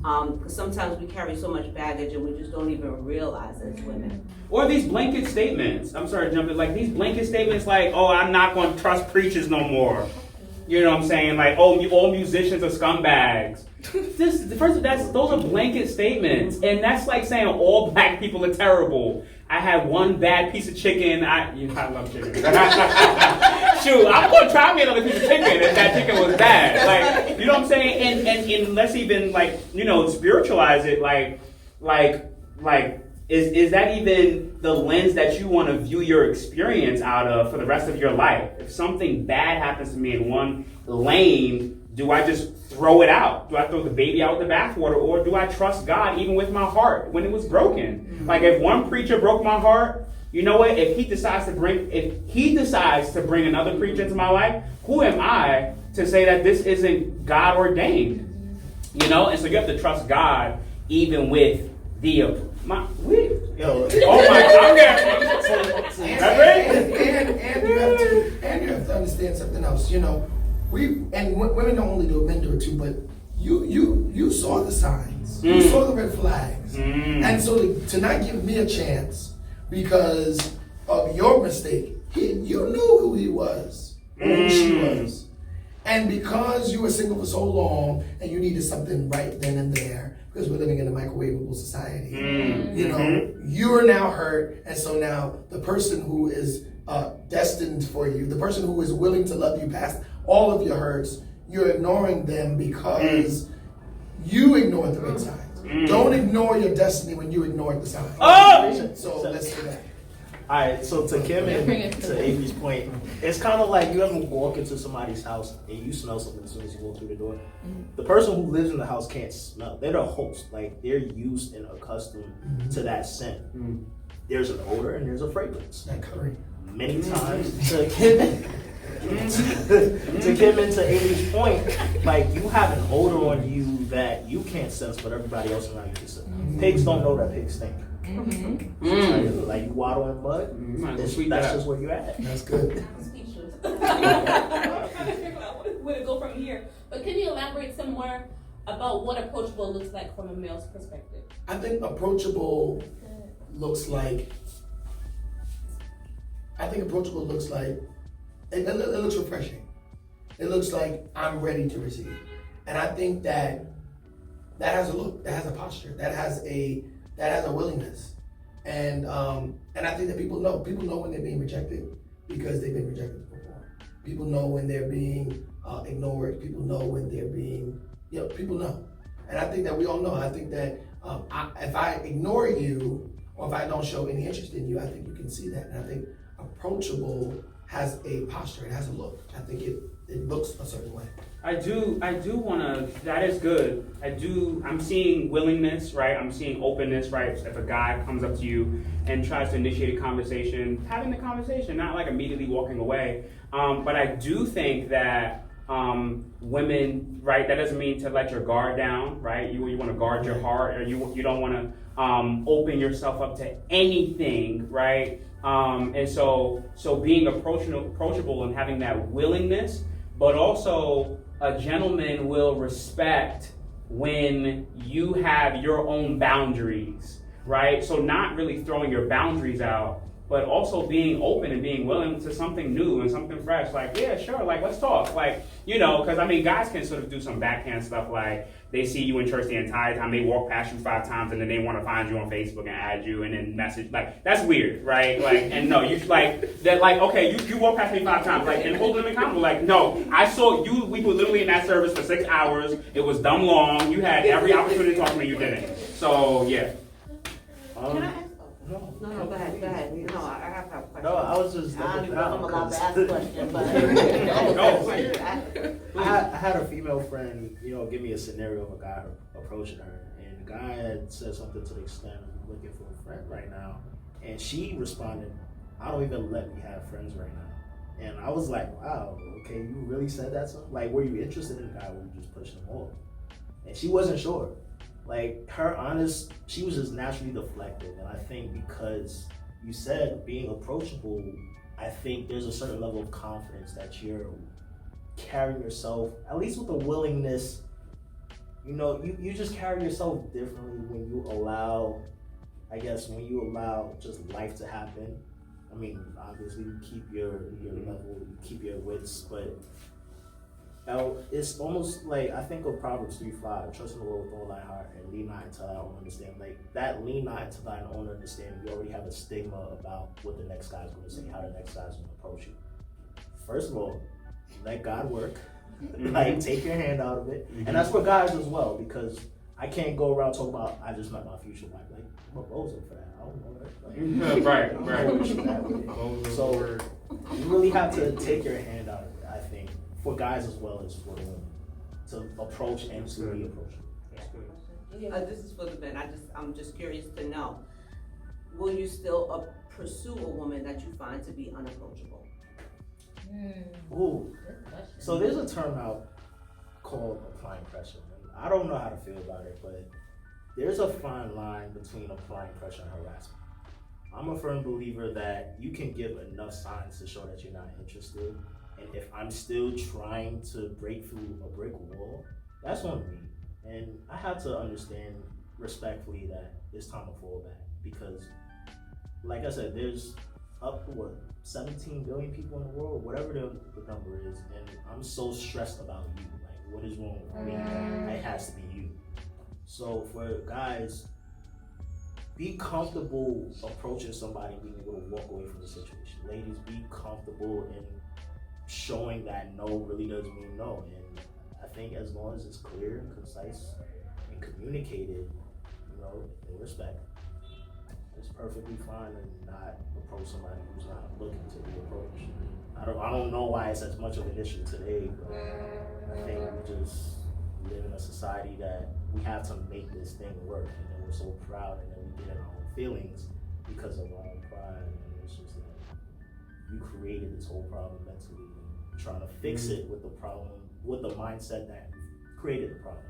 Because sometimes we carry so much baggage and we just don't even realize it as women. Or these blanket statements. I'm sorry to jump in. Like these blanket statements like, oh, I'm not going to trust preachers no more. You know what I'm saying? Like, oh, all musicians are scumbags. Those are blanket statements. And that's like saying all black people are terrible. I had one bad piece of chicken. I love chicken. Shoot, I'm going to try me another piece of chicken if that chicken was bad. Like, you know what I'm saying? And let's even like, you know, spiritualize it. Is that even the lens that you want to view your experience out of for the rest of your life? If something bad happens to me in one lane, do I just throw it out? Do I throw the baby out with the bathwater? Or do I trust God even with my heart when it was broken? Mm-hmm. Like if one preacher broke my heart, you know what? If he decides to bring another preacher into my life, who am I to say that this isn't God ordained? You know? And so you have to trust God even with the oh my God, and you have to understand something else. You know, women don't only do it, men do it too. But you saw the signs, you saw the red flags, and so to not give me a chance because of your mistake, you knew who he was, who she was, and because you were single for so long and you needed something right then and there. Because we're living in a microwavable society. You know, you are now hurt, and so now the person who is destined for you, the person who is willing to love you past all of your hurts, you're ignoring them because you ignored the red signs. Don't ignore your destiny when you ignored the signs. So let's do that. All right, so to Kim and to Avery's point, it's kind of like you ever walk into somebody's house and you smell something as soon as you walk through the door. The person who lives in the house can't smell. They're the host. Like, they're used and accustomed to that scent. There's an odor and there's a fragrance. That curry. Many times to Kim and to Avery's point, like, you have an odor on you that you can't sense, but everybody else around you can sense. Pigs don't know that pigs stink. Like you waddle in mud, that's just where you're at. That's good. I'm speechless. I'm trying to figure out where to go from here. But can you elaborate some more about what approachable looks like from a male's perspective? I think approachable looks like. It looks refreshing. It looks like I'm ready to receive, and I think that has a look, that has a posture, that has a willingness, and I think that people know when they're being rejected because they've been rejected before. People know when they're being ignored. People know when they're being, people know, and I think that we all know. I think that if I ignore you or if I don't show any interest in you, I think you can see that, and I think approachable has a posture. It has a look. I think it looks a certain way. I do want to, that is good. I'm seeing willingness, right? I'm seeing openness, right? If a guy comes up to you and tries to initiate a conversation, having the conversation, not like immediately walking away. But I do think that women, right, that doesn't mean to let your guard down, right? You want to guard your heart, or you don't want to open yourself up to anything, right? And so being approachable and having that willingness, but also a gentleman will respect when you have your own boundaries, right? So not really throwing your boundaries out, but also being open and being willing to something new and something fresh. Like, yeah, sure, like, let's talk. Like, because I mean, guys can sort of do some backhand stuff, like they see you in church the entire time, they walk past you 5 times, and then they want to find you on Facebook and add you and then message. Like, that's weird, right? Like, and no, you like that. Like, okay, you walk past me 5 times, like, and hold them accountable. Like, no, I saw you. We were literally in that service for 6 hours. It was dumb long. You had every opportunity to talk to me. You didn't. So yeah. Can I ask? No, go ahead. No, I have a question. No, I was just. I don't even know if I'm allowed to ask a question, but. I had a female friend, give me a scenario of a guy approaching her, and the guy had said something to the extent of looking for a friend right now. And she responded, I don't even let me have friends right now. And I was like, wow, okay, you really said that? Like, were you interested in the guy or were you just pushing him off? And she wasn't sure. Like, she was just naturally deflective. And I think because you said being approachable, I think there's a certain level of confidence that you're carrying yourself, at least with a willingness, you just carry yourself differently when you allow just life to happen. I mean, obviously you keep your level, you keep your wits, but it's almost like, I think of Proverbs 3:5, trust in the Lord with all thy heart and lean not into thy own understanding. Like, that lean not into thine own understanding, you already have a stigma about what the next guy's going to say, how the next guy's going to approach you. First of all, let God work. Like, take your hand out of it. And that's for guys as well, because I can't go around talking about, I just met my future wife. Like, I'm a bozo for that. I don't know that. Like, right. So you really have to take your hand out of it, I think, for guys as well as for the women, to approach and to be approachable. This is for the men. I'm just curious to know, will you still pursue a woman that you find to be unapproachable? Ooh. So there's a term out called applying pressure. I don't know how to feel about it, but there's a fine line between applying pressure and harassment. I'm a firm believer that you can give enough signs to show that you're not interested, and if I'm still trying to break through a brick wall, that's on me. And I have to understand respectfully that it's time to fall back, because like I said, there's up to 17 billion people in the world, whatever the number is, and I'm so stressed about you. Like, what is wrong with me? It has to be you. So for guys, be comfortable approaching somebody, being able to walk away from the situation. Ladies, be comfortable in showing that no really does mean no. And I think as long as it's clear, concise, and communicated, in respect, it's perfectly fine to not approach somebody who's not looking to be approached. I don't know why it's as much of an issue today, but I think we just live in a society that we have to make this thing work, and then we're so proud, and then we get in our own feelings because of our own pride, and it's just that you created this whole problem mentally, and trying to fix it with the problem, with the mindset that created the problem.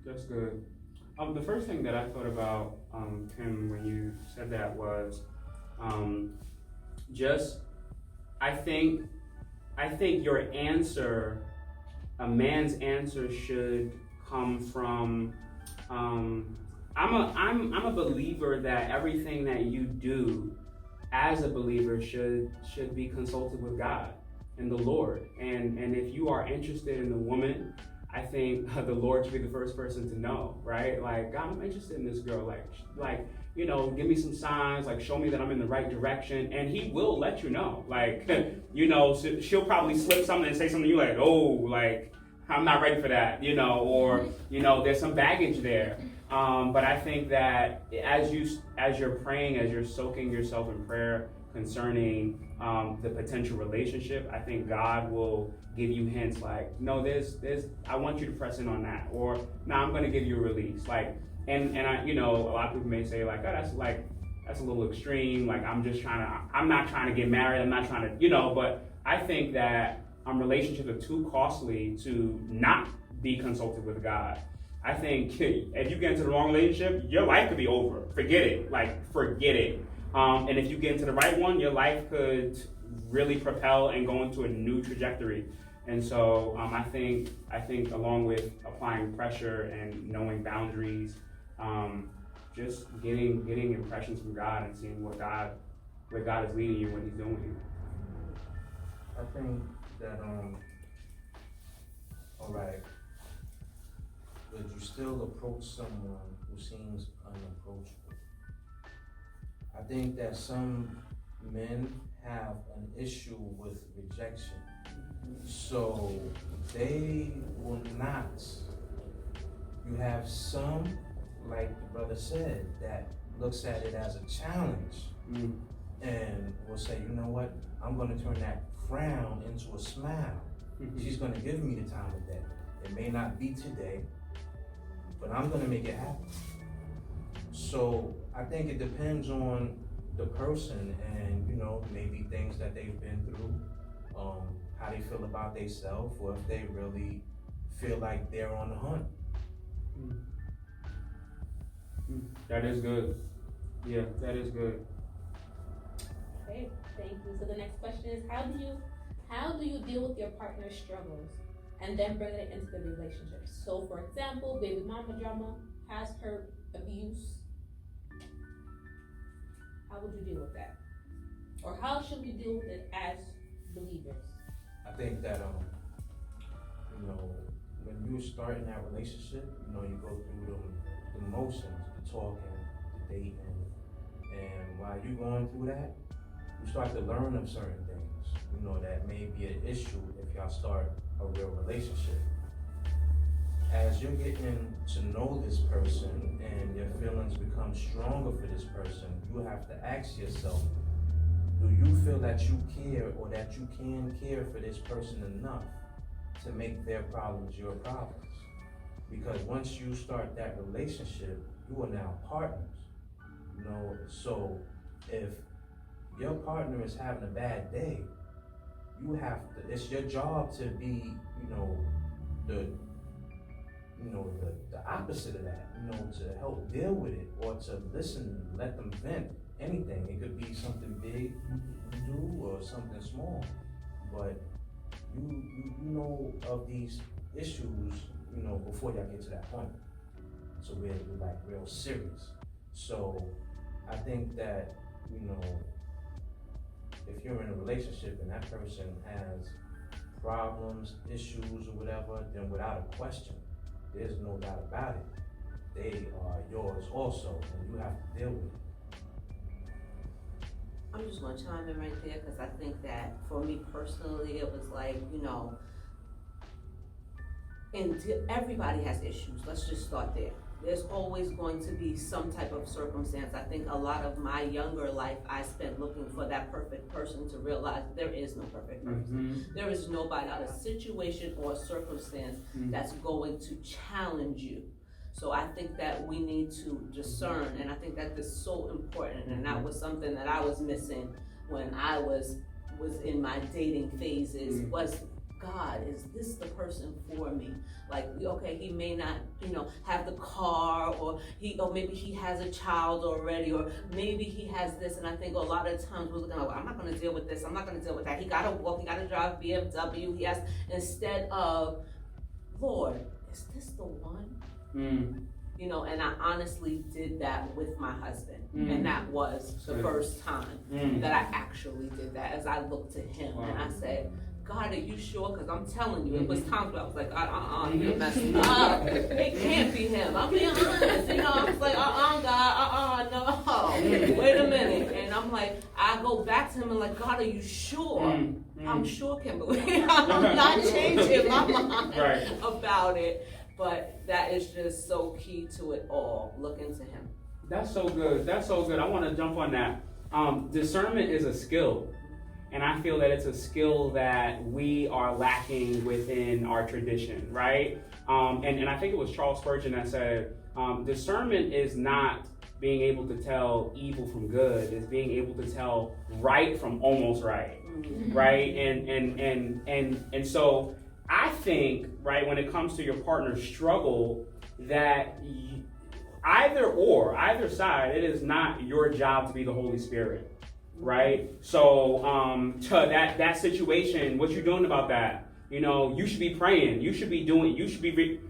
That's good. The first thing that I thought about, Tim, when you said that was, I think your answer, a man's answer, should come from. I'm a believer that everything that you do as a believer should be consulted with God and the Lord. And if you are interested in the woman, I think the Lord should be the first person to know, right? Like, God, I'm interested in this girl. Like, give me some signs, like, show me that I'm in the right direction. And he will let you know. Like, so she'll probably slip something and say something to you like, oh, like, I'm not ready for that, or, there's some baggage there. But I think that as you're praying, as you're soaking yourself in prayer concerning the potential relationship, I think God will give you hints like, no, there's I want you to press in on that, or no, I'm going to give you a release. Like, and I, a lot of people may say like, oh, that's a little extreme. Like, I'm not trying to get married. I'm not trying to, but I think that relationships are too costly to not be consulted with God. I think if you get into the wrong relationship, your life could be over. Forget it. Like, forget it. And if you get into the right one, your life could really propel and go into a new trajectory. And so I think along with applying pressure and knowing boundaries, just getting impressions from God and seeing where God is leading you, what He's doing. I think that all right, would you still approach someone who seems unapproachable? I think that some men have an issue with rejection, so they will not. You have some, like the brother said, that looks at it as a challenge and will say, you know what, I'm going to turn that frown into a smile. She's going to give me the time of day. It may not be today, but I'm going to make it happen. So I think it depends on the person and, you know, maybe things that they've been through, how they feel about themselves, or if they really feel like they're on the hunt. That is good. Yeah, that is good. Okay, thank you. So the next question is, how do you deal with your partner's struggles and then bring it into the relationship? So for example, baby mama drama, past hurt, abuse. How would you deal with that? Or how should we deal with it as believers? I think that, you know, when you start in that relationship, you know, you go through the motions, the talking, the dating, and while you're going through that, you start to learn of certain things, you know, that may be an issue if y'all start a real relationship. As you're getting to know this person and your feelings become stronger for this person, you have to ask yourself, do you feel that you care or that you can care for this person enough to make their problems your problems? Because once you start that relationship, you are now partners. You know, so if your partner is having a bad day, you have to, it's your job to be, the opposite of that, to help deal with it or to listen, let them vent. Anything. It could be something big you do or something small, but you know of these issues, before y'all get to that point. So we're like real serious. So I think that, if you're in a relationship and that person has problems, issues, or whatever, then without a question, there's no doubt about it, they are yours also, and you have to deal with it. I'm just gonna chime in right there, because I think that for me personally, it was like, and everybody has issues. Let's just start there. There's always going to be some type of circumstance. I think a lot of my younger life I spent looking for that perfect person to realize there is no perfect person. There is nobody, not a situation or a circumstance that's going to challenge you. So I think that we need to discern, and I think that is so important, and that was something that I was missing when I was in my dating phases, was, God, is this the person for me? Like, okay, he may not, have the car, or maybe he has a child already, or maybe he has this, and I think a lot of times we're looking like, I'm not gonna deal with this, I'm not gonna deal with that. He gotta walk, he gotta drive BMW, instead of, Lord, is this the one? And I honestly did that with my husband, and that was the first time that I actually did that, as I looked to him and I said, God, are you sure? Because I'm telling you, it was times where I was like, you're messing up. It can't be him. I'm being honest. I was like, God, no. Wait a minute. And I'm like, I go back to him and like, God, are you sure? I'm sure, Kimberly. I'm not changing my mind about it. But that is just so key to it all. Look into him. That's so good. That's so good. I want to jump on that. Discernment is a skill. And I feel that it's a skill that we are lacking within our tradition, right? And I think it was Charles Spurgeon that said, discernment is not being able to tell evil from good, it's being able to tell right from almost right, right? And so I think, right, when it comes to your partner's struggle, that either side, it is not your job to be the Holy Spirit. Right? So, to that situation, what you're doing about that, you should be praying. You should be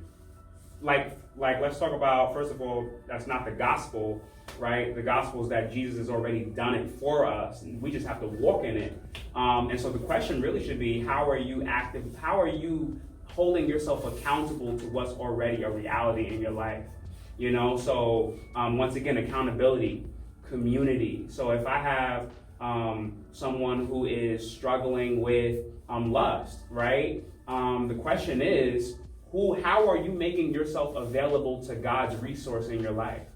like, let's talk about, first of all, that's not the gospel, right? The gospel is that Jesus has already done it for us, and we just have to walk in it. And so the question really should be, how are you active? How are you holding yourself accountable to what's already a reality in your life? So once again, accountability, community. So if I have someone who is struggling with lust, right? The question is, how are you making yourself available to God's resource in your life?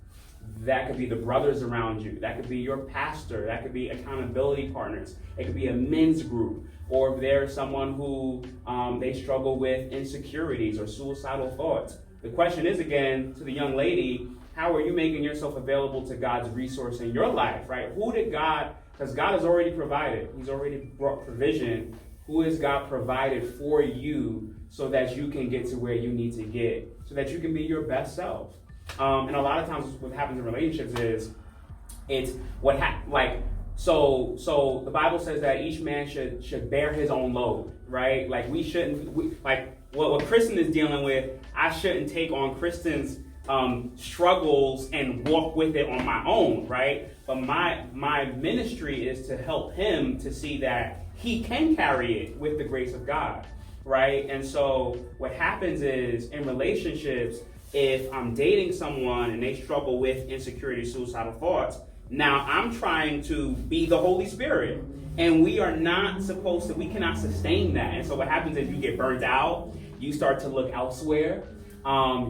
That could be the brothers around you. That could be your pastor. That could be accountability partners. It could be a men's group. Or if there's someone who they struggle with insecurities or suicidal thoughts. The question is, again, to the young lady, how are you making yourself available to God's resource in your life, right? Who did God, because God has already provided. He's already brought provision. Who has God provided for you so that you can get to where you need to get, so that you can be your best self? And a lot of times what happens in relationships is, it's so the Bible says that each man should bear his own load, right? Like what Kristen is dealing with, I shouldn't take on Kristen's struggles and walk with it on my own, right? But my ministry is to help him to see that he can carry it with the grace of God, right? And so what happens is, in relationships, if I'm dating someone and they struggle with insecurity, suicidal thoughts, now I'm trying to be the Holy Spirit, and we cannot sustain that. And so what happens is you get burnt out, you start to look elsewhere,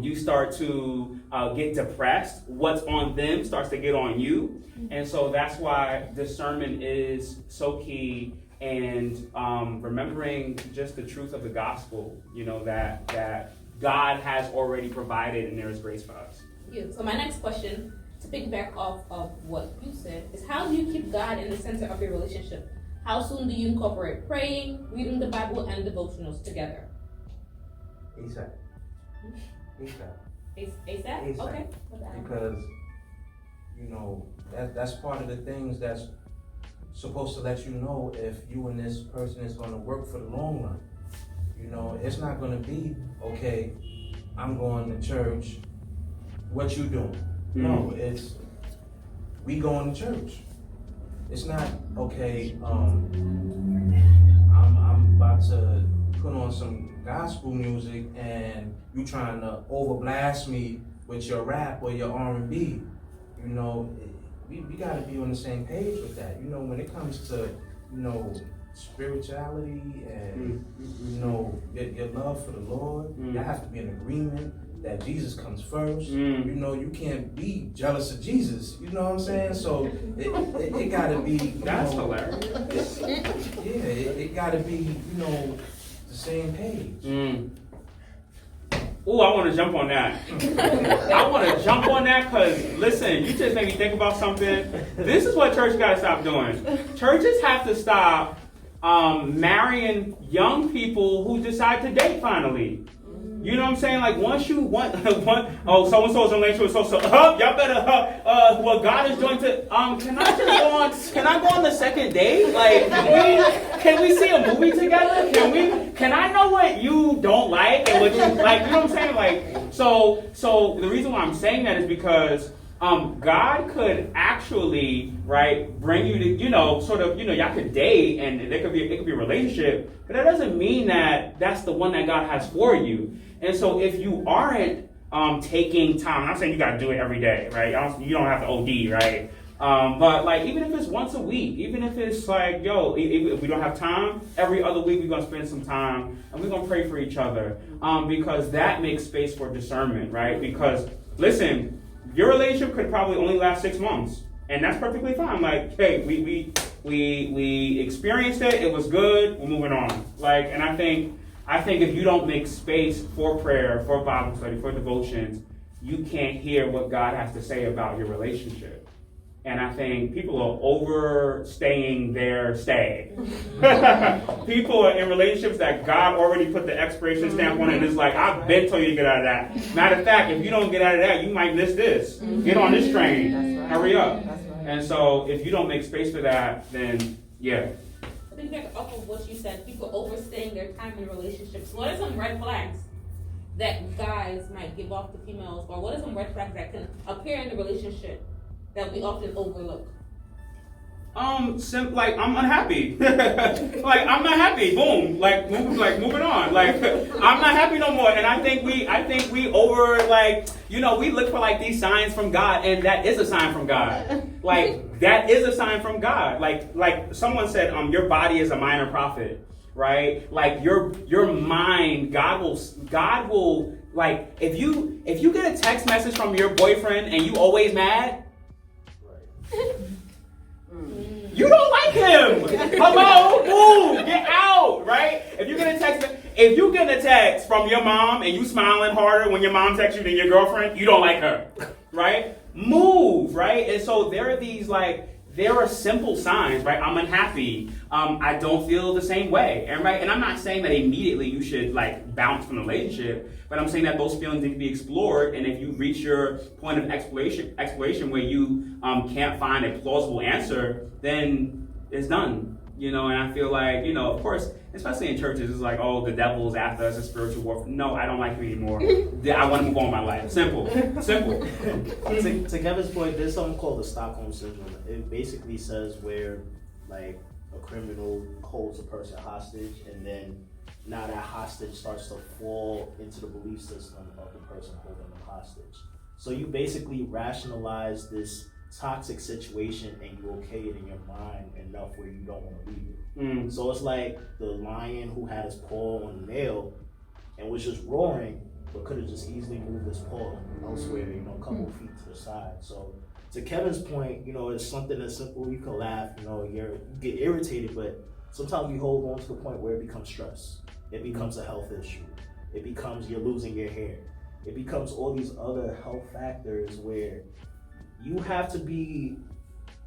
you start to get depressed. What's on them starts to get on you. And so that's why discernment is so key, and remembering just the truth of the gospel, that God has already provided and there is grace for us. Thank you. So my next question, to piggyback off of what you said, is how do you keep God in the center of your relationship? How soon do you incorporate praying, reading the Bible, and devotionals together? ASAP. ASAP? Okay. Because, that's part of the things that's supposed to let you know if you and this person is going to work for the long run. It's not going to be, okay, I'm going to church, what you doing? No, it's, we going to church. It's not, okay, I'm about to put on some gospel music and you trying to overblast me with your rap or your R&B. We got to be on the same page with that. When it comes to, spirituality and, your love for the Lord, you have to be in agreement that Jesus comes first. You can't be jealous of Jesus. You know what I'm saying? So it got to be. That's hilarious. It got to be, the same page. Ooh, I want to jump on that. I want to jump on that because, listen, you just made me think about something. This is what church got to stop doing. Churches have to stop marrying young people who decide to date finally. You know what I'm saying? Like, once you want, so-and-so's in relationship with so-so, y'all better, what God is doing to, can I go on the second date? Like, can we see a movie together? Can I know what you don't like and what you like? You know what I'm saying? Like, so the reason why I'm saying that is because, God could actually, right, bring you to, y'all could date and it could be a relationship, but that doesn't mean that that's the one that God has for you. And so if you aren't taking time, I'm not saying you got to do it every day, right? You don't have to OD, right? But like, even if it's once a week, even if it's like, if we don't have time, every other week we're going to spend some time and we're going to pray for each other, because that makes space for discernment, right? Because, listen, your relationship could probably only last 6 months, and that's perfectly fine. Like, hey, we experienced it, it was good, we're moving on. Like, and I think if you don't make space for prayer, for Bible study, for devotions, you can't hear what God has to say about your relationship. And I think people are overstaying their stay. People are in relationships that God already put the expiration stamp on, and it's like, I've been told you to get out of that. Matter of fact, if you don't get out of that, you might miss this. Get on this train. Right. Hurry up. Right. And so if you don't make space for that, then yeah. I think off of what you said, people overstaying their time in relationships. What are some red flags that guys might give off to females, or what are some red flags that can appear in the relationship that we often overlook? Like, I'm unhappy. Like, I'm not happy. Boom. Moving on. Like, I'm not happy no more. And I think we over, like, we look for like these signs from God, and that is a sign from God. Like, that is a sign from God. Like someone said, your body is a minor prophet, right? Like, your mind, God will, like, if you get a text message from your boyfriend and you always mad, you don't like him. Hello? Ooh, get out, right? If you get a text from your mom and you smiling harder when your mom texts you than your girlfriend, you don't like her. right? Move, right? And so there are these there are simple signs, right? I'm unhappy. I don't feel the same way, and right. And I'm not saying that immediately you should bounce from the relationship, but I'm saying that those feelings need to be explored. And if you reach your point of exploration where you can't find a plausible answer, then it's done. And I feel of course, especially in churches, it's oh, the devil's after us, it's spiritual warfare. No, I don't like you anymore. I want to move on with my life. Simple. To Kevin's point, there's something called the Stockholm Syndrome. It basically says where a criminal holds a person hostage, and then now that hostage starts to fall into the belief system of the person holding them hostage. So you basically rationalize this toxic situation and you okay it in your mind enough where you don't want to leave it. So it's like the lion who had his paw on the nail and was just roaring, but could have just easily moved his paw elsewhere, a couple feet to the side. So to Kevin's point, it's something that's simple. You can laugh, you get irritated, but sometimes you hold on to the point where it becomes stress. It becomes a health issue. It becomes you're losing your hair. It becomes all these other health factors where you have to be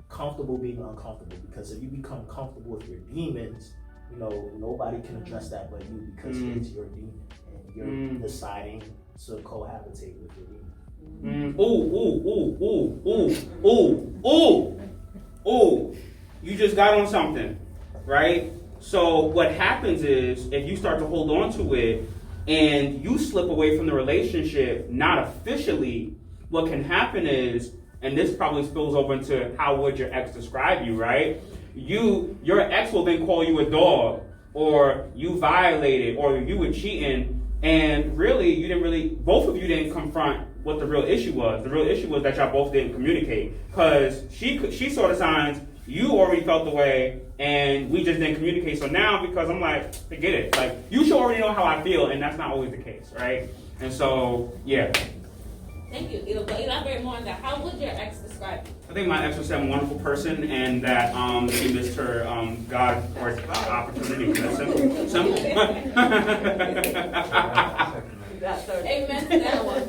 comfortable being uncomfortable, because if you become comfortable with your demons, nobody can address that but you, because it's your demon and you're deciding to cohabitate with your demon. You just got on something, right? So what happens is if you start to hold on to it and you slip away from the relationship, not officially, what can happen is, and this probably spills over into how would your ex describe you, right? Your ex will then call you a dog, or you violated, or you were cheating, and really, both of you didn't confront what the real issue was. The real issue was that y'all both didn't communicate, because she saw the signs, you already felt the way, and we just didn't communicate. So now, because I'm forget it. You should already know how I feel, and that's not always the case, right? And so, yeah. Thank you. Elaborate more on that. How would your ex describe you? I think my ex was a wonderful person, and that she missed her God or opportunity. That's simple. Amen to that one.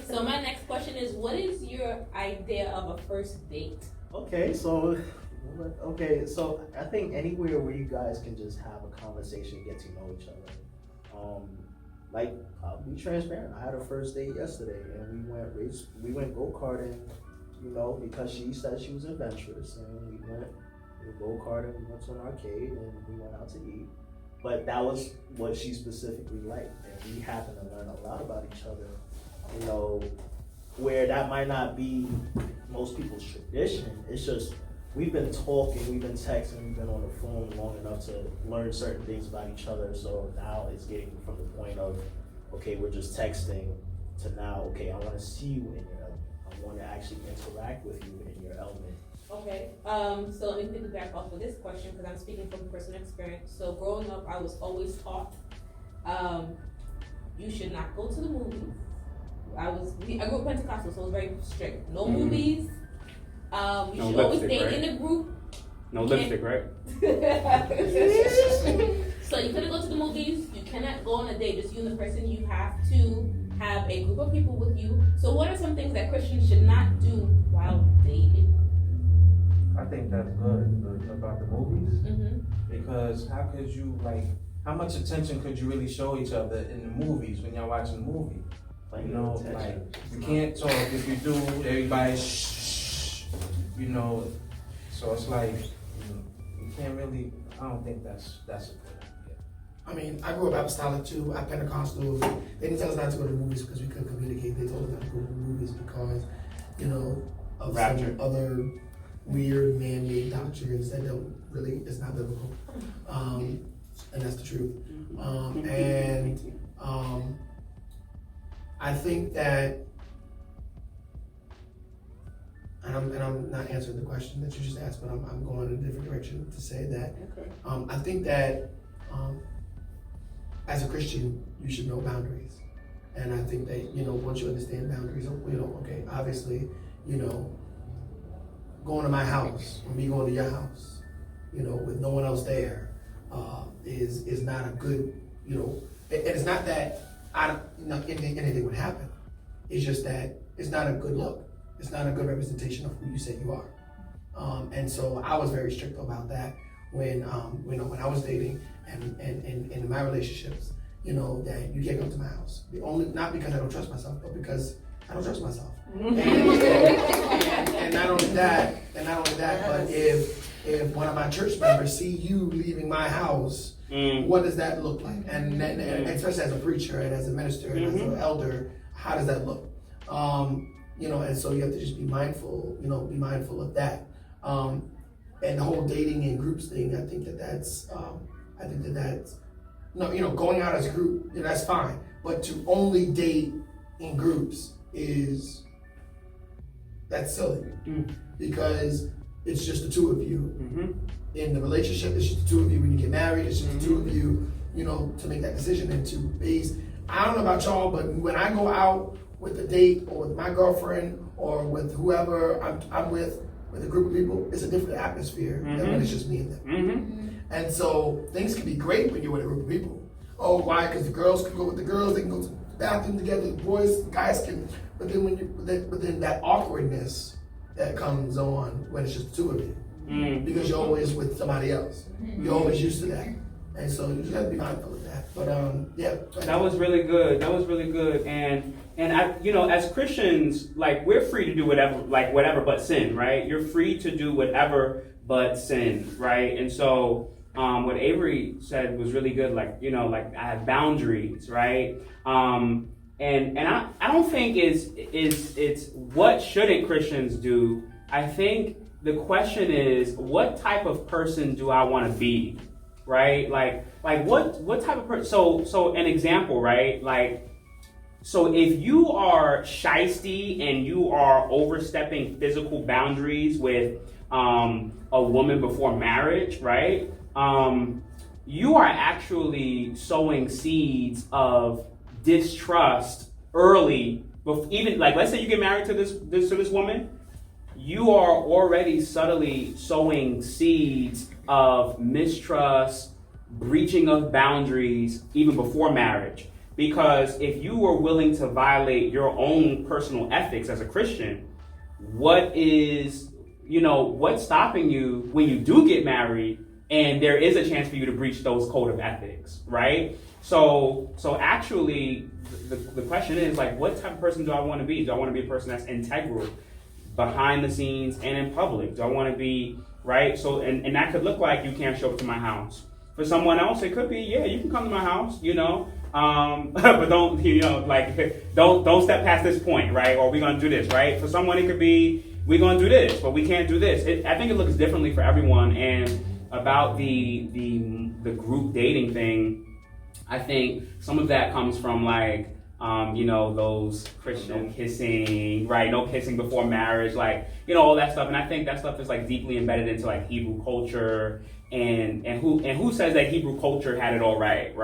So my next question is, what is your idea of a first date? Okay, so I think anywhere where you guys can just have a conversation, get to know each other. I'll be transparent. I had a first date yesterday, and we went go-karting, because she said she was adventurous, and we went go-karting, we went to an arcade, and we went out to eat. But that was what she specifically liked, and we happened to learn a lot about each other, where that might not be most people's tradition. It's just we've been talking, we've been texting, we've been on the phone long enough to learn certain things about each other. So now it's getting from the point of, okay, we're just texting, to now, okay, I want to see you in your element. I want to actually interact with you in your element. Okay, so let me piggyback off of this question, because I'm speaking from personal experience. So growing up, I was always taught you should not go to the movies. I grew up Pentecostal, so it was very strict. No movies. You should always stay in a group. No lipstick, right? So you couldn't go to the movies. You cannot go on a date, just you and the person. You have to have a group of people with you. So what are some things that Christians should not do while dating? I think that's good about the movies, because how could you how much attention could you really show each other in the movies when y'all watching the movie? You can't talk. If you do, everybody shh. So it's you can't really. I don't think that's a good idea. I mean, I grew up apostolic too. At Pentecostal, they didn't tell us not to go to the movies because we couldn't communicate. They told us not to go to the movies because, of some other weird man-made doctrines that it's not biblical. And that's the truth. I think that, and I'm not answering the question that you just asked, but I'm going in a different direction to say that. Okay. I think that as a Christian, you should know boundaries. And I think that, once you understand boundaries, okay, obviously, going to my house, or me going to your house, with no one else there, is not a good, and it's not that anything would happen. It's just that it's not a good look. It's not a good representation of who you say you are. And so I was very strict about that when I was dating and in my relationships, that you can't come to my house. Not because I don't trust myself, but because I don't trust myself. and not only that, but if one of my church members see you leaving my house, what does that look like? And especially as a preacher and as a minister and as an elder, how does that look? And so you have to just be mindful of that. And the whole dating in groups thing, I think that's going out as a group, that's fine. But to only date in groups that's silly. Because it's just the two of you. In the relationship, it's just the two of you. When you get married, it's just the two of you, to make that decision and to base. I don't know about y'all, but when I go out with a date or with my girlfriend or with whoever I'm with a group of people, it's a different atmosphere than when it's just me and them. And so things can be great when you're with a group of people. Oh, why? Because the girls can go with the girls, they can go to the bathroom together, the boys, the guys can. But then that awkwardness that comes on when it's just the two of you, because you're always with somebody else. You're always used to that, and so you just have to be mindful of that. But that was really good. And I, as Christians, we're free to do whatever but sin, right? You're free to do whatever but sin, right? And so what Avery said was really good. I have boundaries, right? And I don't think it's what shouldn't Christians do. I think the question is, what type of person do I want to be, right? What type of person? So an example, right? So if you are shysty and you are overstepping physical boundaries with a woman before marriage, right? You are actually sowing seeds of distrust early. Even let's say you get married to this woman, you are already subtly sowing seeds of mistrust, breaching of boundaries even before marriage. Because if you were willing to violate your own personal ethics as a Christian, what's stopping you when you do get married and there is a chance for you to breach those code of ethics, right? So actually, the question is, what type of person do I want to be? Do I want to be a person that's integral behind the scenes and in public? Do I want to be, right? So, and that could look like you can't show up to my house. For someone else, it could be, you can come to my house, but don't, don't step past this point, right? Or we're going to do this, right? For someone, it could be, we're going to do this, but we can't do this. I think it looks differently for everyone. And about the group dating thing, I think some of that comes from those Christian kissing, right? No kissing before marriage, all that stuff. And I think that stuff is deeply embedded into Hebrew culture. And who says that Hebrew culture had it all right?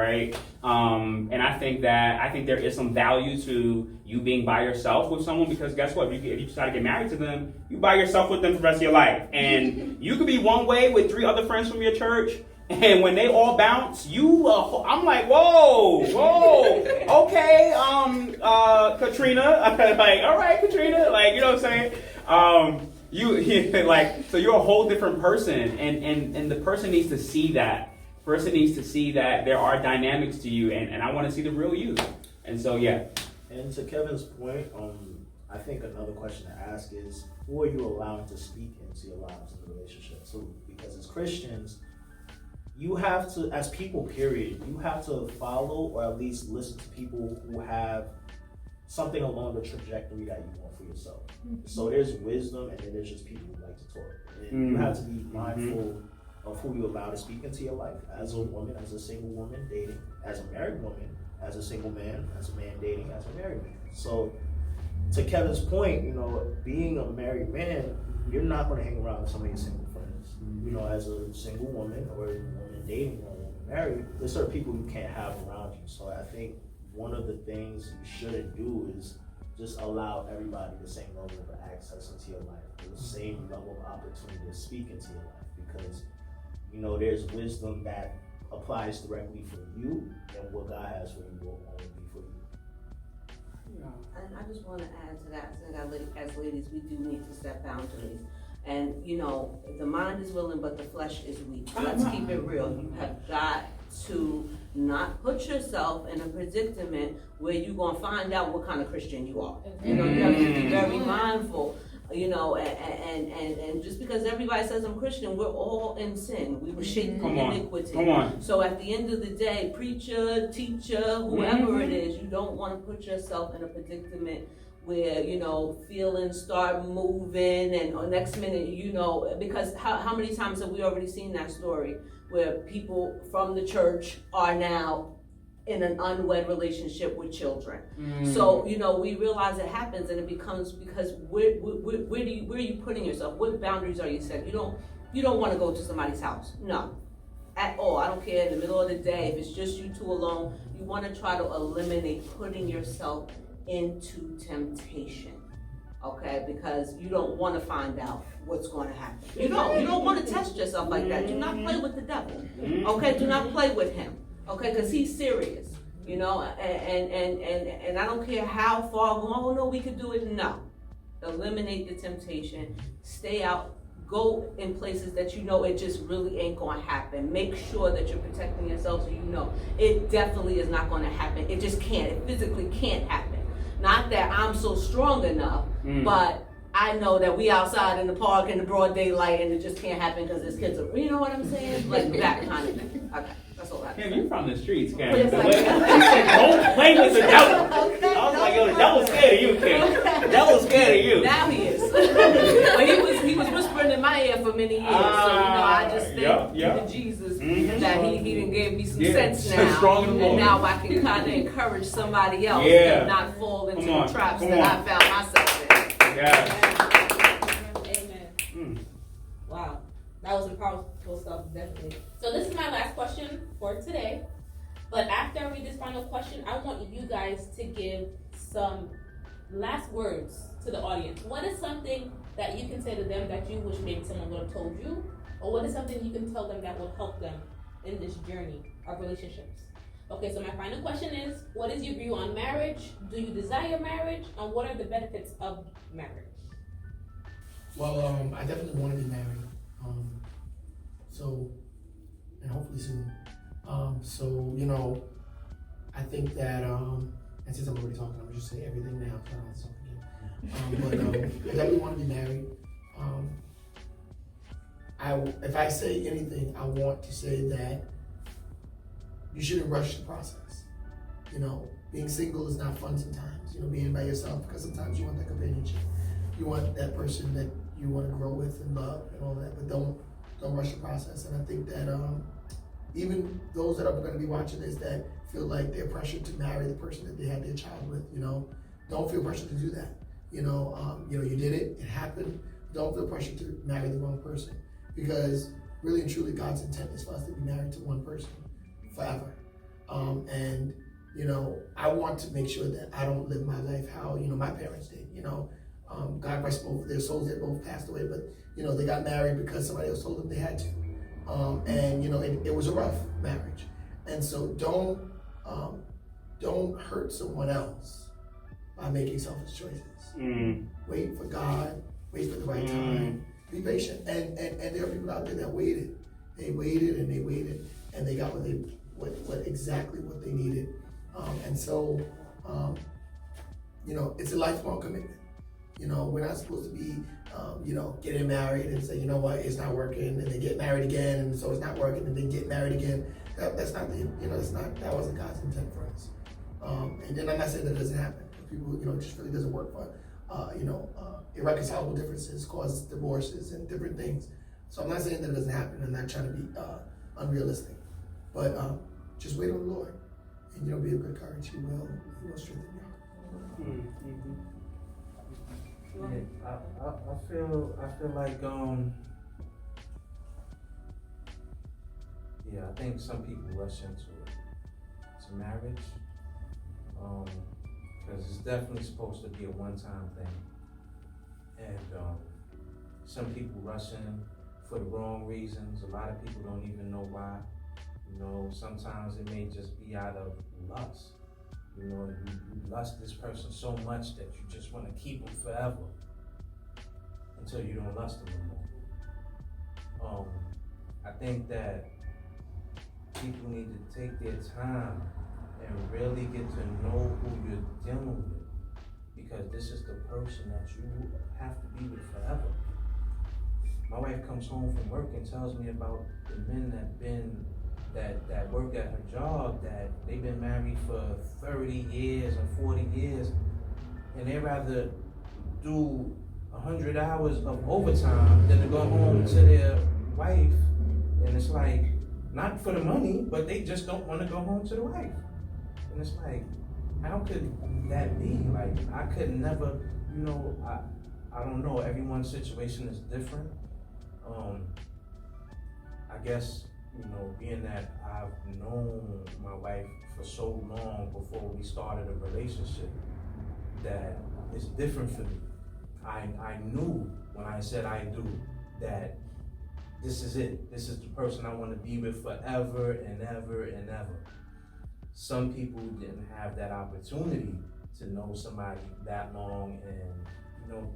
And I think there is some value to you being by yourself with someone, because guess what? If you decide to get married to them, you by yourself with them for the rest of your life. And you could be one way with 3 other friends from your church, and when they all bounce, I'm like, whoa, okay, Katrina, all right, Katrina, you know what I'm saying? So you're a whole different person, and the person needs to see that. Person needs to see that there are dynamics to you, and I want to see the real you. And so, yeah. And to Kevin's point, I think another question to ask is, who are you allowing to speak into your lives in the relationship? So, because as Christians, you have to, as people, period, you have to follow or at least listen to people who have something along the trajectory that you want for yourself. So there's wisdom, and then there's just people who like to talk. And you have to be mindful of who you allow to speak into your life. As a woman, as a single woman dating, as a married woman, as a single man, as a man dating, as a married man. So to Kevin's point, being a married man, you're not going to hang around with some of your single friends. As a single woman or a woman dating or a woman married, there's certain people you can't have around you. So I think one of the things you shouldn't do is just allow everybody the same level of access into your life, the same level of opportunity to speak into your life, because there's wisdom that applies directly for you, and what God has for you will only be for you. And I just want to add to that, so that as ladies, we do need to set boundaries. And, you know, the mind is willing, but the flesh is weak. Let's keep it real. You have got to not put yourself in a predicament where you're going to find out what kind of Christian you are. You know, you have to be very mindful. You know, and just because everybody says I'm Christian, we're all in sin. We were shaped in iniquity. Come on. So at the end of the day, preacher, teacher, whoever it is, you don't want to put yourself in a predicament where, you know, feelings start moving and next minute, you know, because how many times have we already seen that story where people from the church are now in an unwed relationship with children. So, you know, we realize it happens and it becomes because where are you putting yourself? What boundaries are you setting? You don't want to go to somebody's house. No. At all. I don't care in the middle of the day, if it's just you two alone, you want to try to eliminate putting yourself into temptation. Okay, because you don't want to find out what's going to happen. You don't want to test yourself like that. Do not play with the devil. Okay, do not play with him. Okay, because he's serious, you know, and I don't care how far going, oh no, we could do it. No. Eliminate the temptation. Stay out. Go in places that you know it just really ain't going to happen. Make sure that you're protecting yourself so you know it definitely is not going to happen. It just can't. It physically can't happen. Not that I'm so strong enough, but I know that we outside in the park in the broad daylight and it just can't happen because there's kids. You know what I'm saying? Like that kind of thing. Okay. That's all that. Kim, you're from the streets, Kim. Yes, He said, don't play with the devil. Okay, I was like, yo, the devil's scared of you, Kim. The devil's scared of you. Now he is. But he was whispering in my ear for many years. So, you know, I just thank to Jesus that he done gave me some sense now. Strong in the and Lord. now I can kind of encourage somebody else Yeah. to not fall into Come on, the traps come that on. I found myself in. Yes. Amen. Wow. That was some powerful stuff, definitely. So this is my last question for today. But after I read this final question, I want you guys to give some last words to the audience. What is something that you can say to them that you wish maybe someone would have told you? Or what is something you can tell them that will help them in this journey of relationships? Okay, so my final question is, what is your view on marriage? Do you desire marriage? And what are the benefits of marriage? Well, I definitely want to be married. So, and hopefully soon. So, you know, I think that, and since I'm already talking, I'm gonna just say everything now, so I don't have to talk again. I definitely want to be married. If I say anything, I want to say that you shouldn't rush the process. You know, being single is not fun sometimes. You know, being by yourself, because sometimes you want that companionship. You want that person that you want to grow with and love and all that, but don't rush the process. And I think that even those that are going to be watching this that feel like they're pressured to marry the person that they had their child with, you know, don't feel pressured to do that. You know, you did it, it happened. Don't feel pressured to marry the wrong person, because really and truly God's intent is for us to be married to one person forever. And you know, I want to make sure that I don't live my life how, you know, my parents did. You know, God rest both their souls, they both passed away, but you know, they got married because somebody else told them they had to. And you know, it was a rough marriage. And so don't hurt someone else by making selfish choices. Wait for God, wait for the right time, be patient. And there are people out there that waited. They waited and they waited and they got exactly what they needed. And so, you know, it's a lifelong commitment. You know, we're not supposed to be, you know, getting married and say, you know what, it's not working, and then get married again, and so it's not working, and then get married again. That's not that wasn't God's intent for us. And then I'm not saying that it doesn't happen. People, you know, it just really doesn't work for, you know, irreconcilable differences cause divorces and different things. So I'm not saying that it doesn't happen. I'm not trying to be unrealistic, but just wait on the Lord, and you know, be of good courage. He will strengthen you. Yeah, I feel like yeah, I think some people rush into marriage, because it's definitely supposed to be a one-time thing, and some people rush in for the wrong reasons. A lot of people don't even know why. You know, sometimes it may just be out of lust. You know, you lust this person so much that you just want to keep them forever until you don't lust them anymore. I think that people need to take their time and really get to know who you're dealing with, because this is the person that you have to be with forever. My wife comes home from work and tells me about the men that work at her job, that they've been married for 30 years and 40 years, and they rather do 100 hours of overtime than to go home to their wife. And it's like, not for the money, but they just don't want to go home to the wife. And it's like, how could that be? Like, I could never, you know, I don't know, everyone's situation is different. I guess, you know, being that I've known my wife for so long before we started a relationship, that it's different for me. I knew when I said I do that this is it. This is the person I want to be with forever and ever and ever. Some people didn't have that opportunity to know somebody that long, and, you know,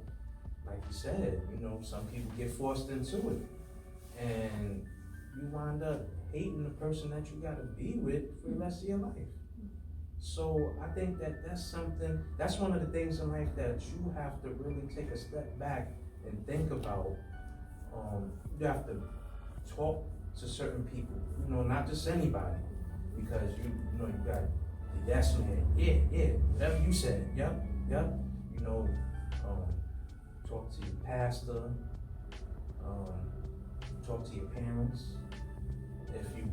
like you said, you know, some people get forced into it, and you wind up hating the person that you gotta be with for the rest of your life. So I think that that's one of the things in life that you have to really take a step back and think about. You have to talk to certain people, you know, not just anybody, because you know, you got the yes man, yeah, whatever you said, yep, you know, talk to your pastor, talk to your parents. If you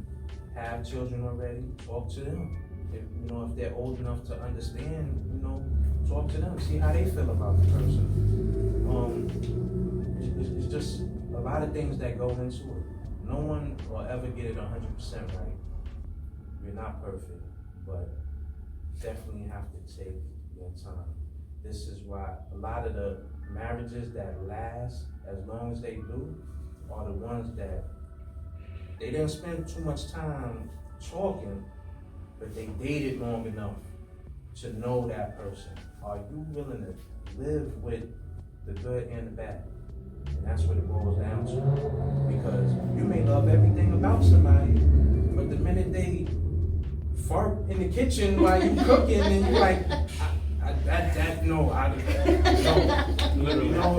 have children already, talk to them. If, you know, if they're old enough to understand, you know, talk to them, see how they feel about the person. It's just a lot of things that go into it. No one will ever get it 100% right. You're not perfect, but definitely have to take your time. This is why a lot of the marriages that last as long as they do are the ones that they didn't spend too much time talking, but they dated long enough to know that person. Are you willing to live with the good and the bad? And that's what it boils down to. Because you may love everything about somebody, but the minute they fart in the kitchen while you cooking, and you're like, literally, you know,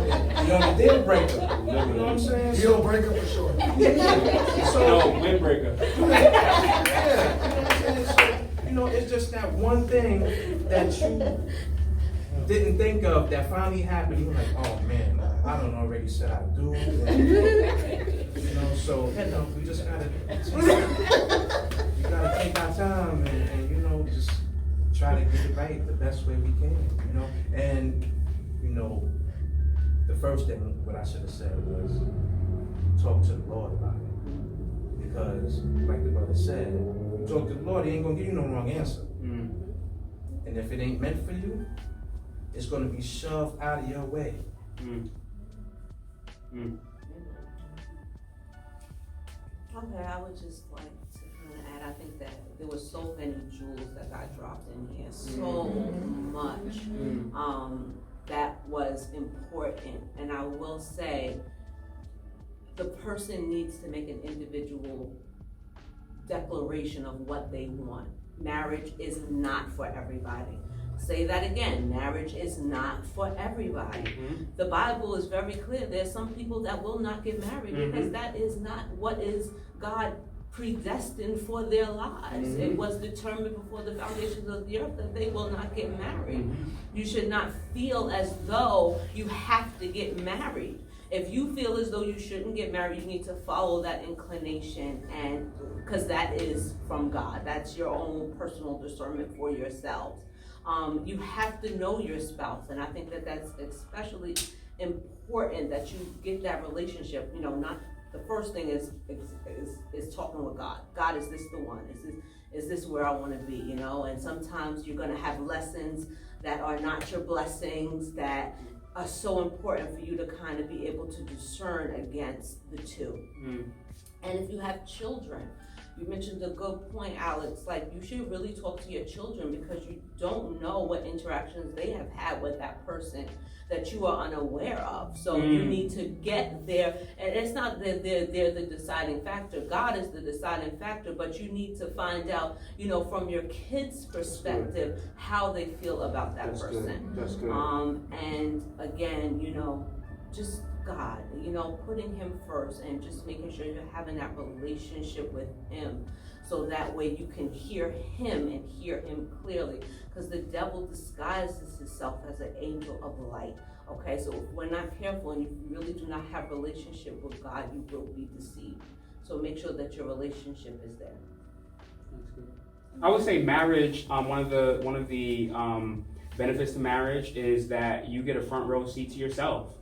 you're a deal breaker. You know what I'm saying? Deal breaker for sure. So, windbreaker. yeah, you know what I'm saying? So, you know, it's just that one thing that you didn't think of that finally happened. You're like, oh man, I don't already said I do. And, you know, so, you know, we just gotta take our time and you know, just try to get it right the best way we can, you know. And, you know, the first thing, what I should have said was talk to the Lord about it. Because, like the brother said, you talk to the Lord, he ain't gonna give you no wrong answer. And if it ain't meant for you, it's gonna be shoved out of your way. Okay, I would just like to kind of add, I think that there were so many jewels that got dropped in here, so much that was important. And I will say, the person needs to make an individual declaration of what they want. Marriage is not for everybody. Say that again, marriage is not for everybody. The Bible is very clear. There's some people that will not get married because that is not what is God predestined for their lives. It was determined before the foundations of the earth that they will not get married. You should not feel as though you have to get married. If you feel as though you shouldn't get married, you need to follow that inclination, and because that is from God. That's your own personal discernment for yourselves. You have to know your spouse, and I think that that's especially important, that you get that relationship. You know, not the first thing is talking with God. God, is this the one? Is this where I want to be? You know, and sometimes you're going to have lessons that are not your blessings that are so important for you to kind of be able to discern against the two. And if you have children, You mentioned a good point, Alex. Like, you should really talk to your children because you don't know what interactions they have had with that person that you are unaware of. So you need to get there, and it's not that they're the deciding factor. God is the deciding factor, but you need to find out, you know, from your kids' perspective, how they feel about that person. That's good. And again, you know, just God, you know, putting him first and just making sure you're having that relationship with him, so that way you can hear him and hear him clearly, because the devil disguises himself as an angel of light. Okay, so if we're not careful and you really do not have a relationship with God, you will be deceived. So make sure that your relationship is there. That's good. I would say marriage, one of the benefits to marriage is that you get a front row seat to yourself.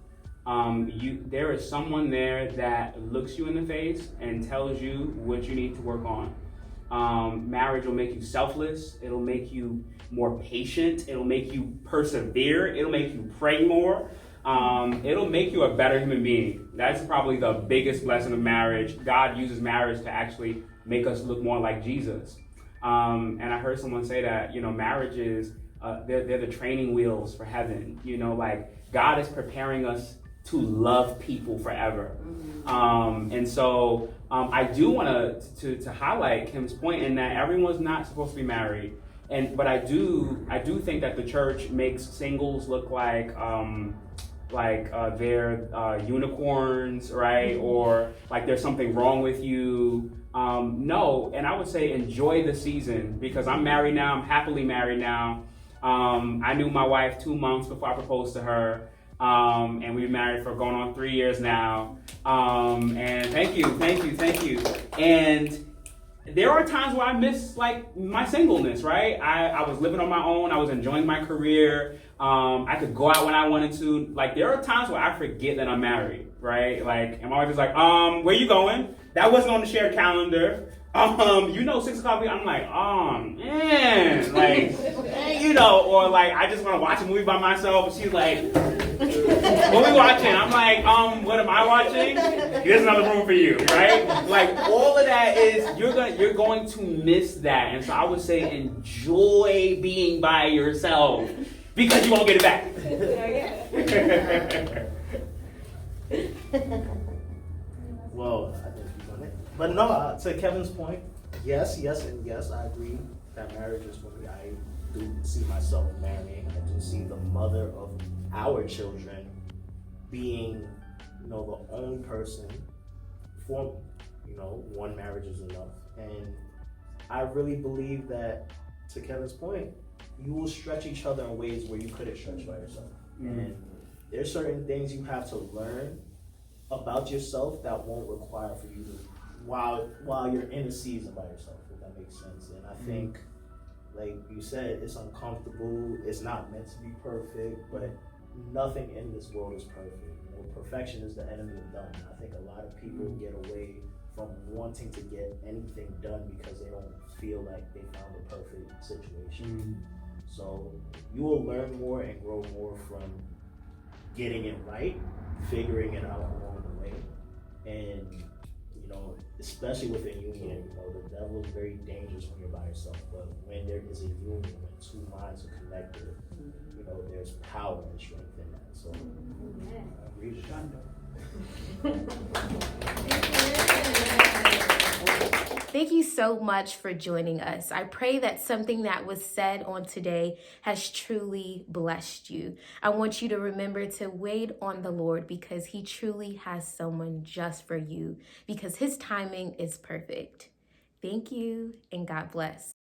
There is someone there that looks you in the face and tells you what you need to work on. Marriage will make you selfless. It'll make you more patient. It'll make you persevere. It'll make you pray more. It'll make you a better human being. That's probably the biggest blessing of marriage. God uses marriage to actually make us look more like Jesus. And I heard someone say that, you know, marriages, they're the training wheels for heaven. You know, like God is preparing us to love people forever. And so I do want to highlight Kim's point in that everyone's not supposed to be married. But I do think that the church makes singles look like they're unicorns, right? Or like there's something wrong with you. No, and I would say enjoy the season, because I'm married now. I'm happily married now. I knew my wife 2 months before I proposed to her. And we've been married for going on 3 years now. And thank you. And there are times where I miss like my singleness, right? I was living on my own. I was enjoying my career. I could go out when I wanted to. Like, there are times where I forget that I'm married, right? Like, and my wife is like, where you going? That wasn't on the shared calendar. 6 o'clock, I'm like, man, like, you know, or like, I just want to watch a movie by myself. And she's like, what are we watching? I'm like, what am I watching? There's another room for you, right? Like, all of that is, you're going to miss that. And so I would say enjoy being by yourself, because you won't get it back. Well, I think you've done it. But no, to Kevin's point, yes, and yes, I agree that marriage is for me. I do see myself marrying. I do see the mother of our children being, you know, the only person for me. You know, one marriage is enough. And I really believe that, to Kevin's point, you will stretch each other in ways where you couldn't stretch by yourself. And there's certain things you have to learn about yourself that won't require for you to, while you're in a season by yourself, if that makes sense. And I think, like you said, it's uncomfortable. It's not meant to be perfect, but nothing in this world is perfect. You know, perfection is the enemy of done. I think a lot of people get away from wanting to get anything done because they don't feel like they found the perfect situation. So you will learn more and grow more from getting it right, figuring it out along the way. And, you know, especially with a union, you know, the devil is very dangerous when you're by yourself. But when there is a union, when two minds are connected, you know, there's power and strength in that. So, I agree with Thank you so much for joining us. I pray that something that was said on today has truly blessed you. I want you to remember to wait on the Lord, because he truly has someone just for you, because his timing is perfect. Thank you, and God bless.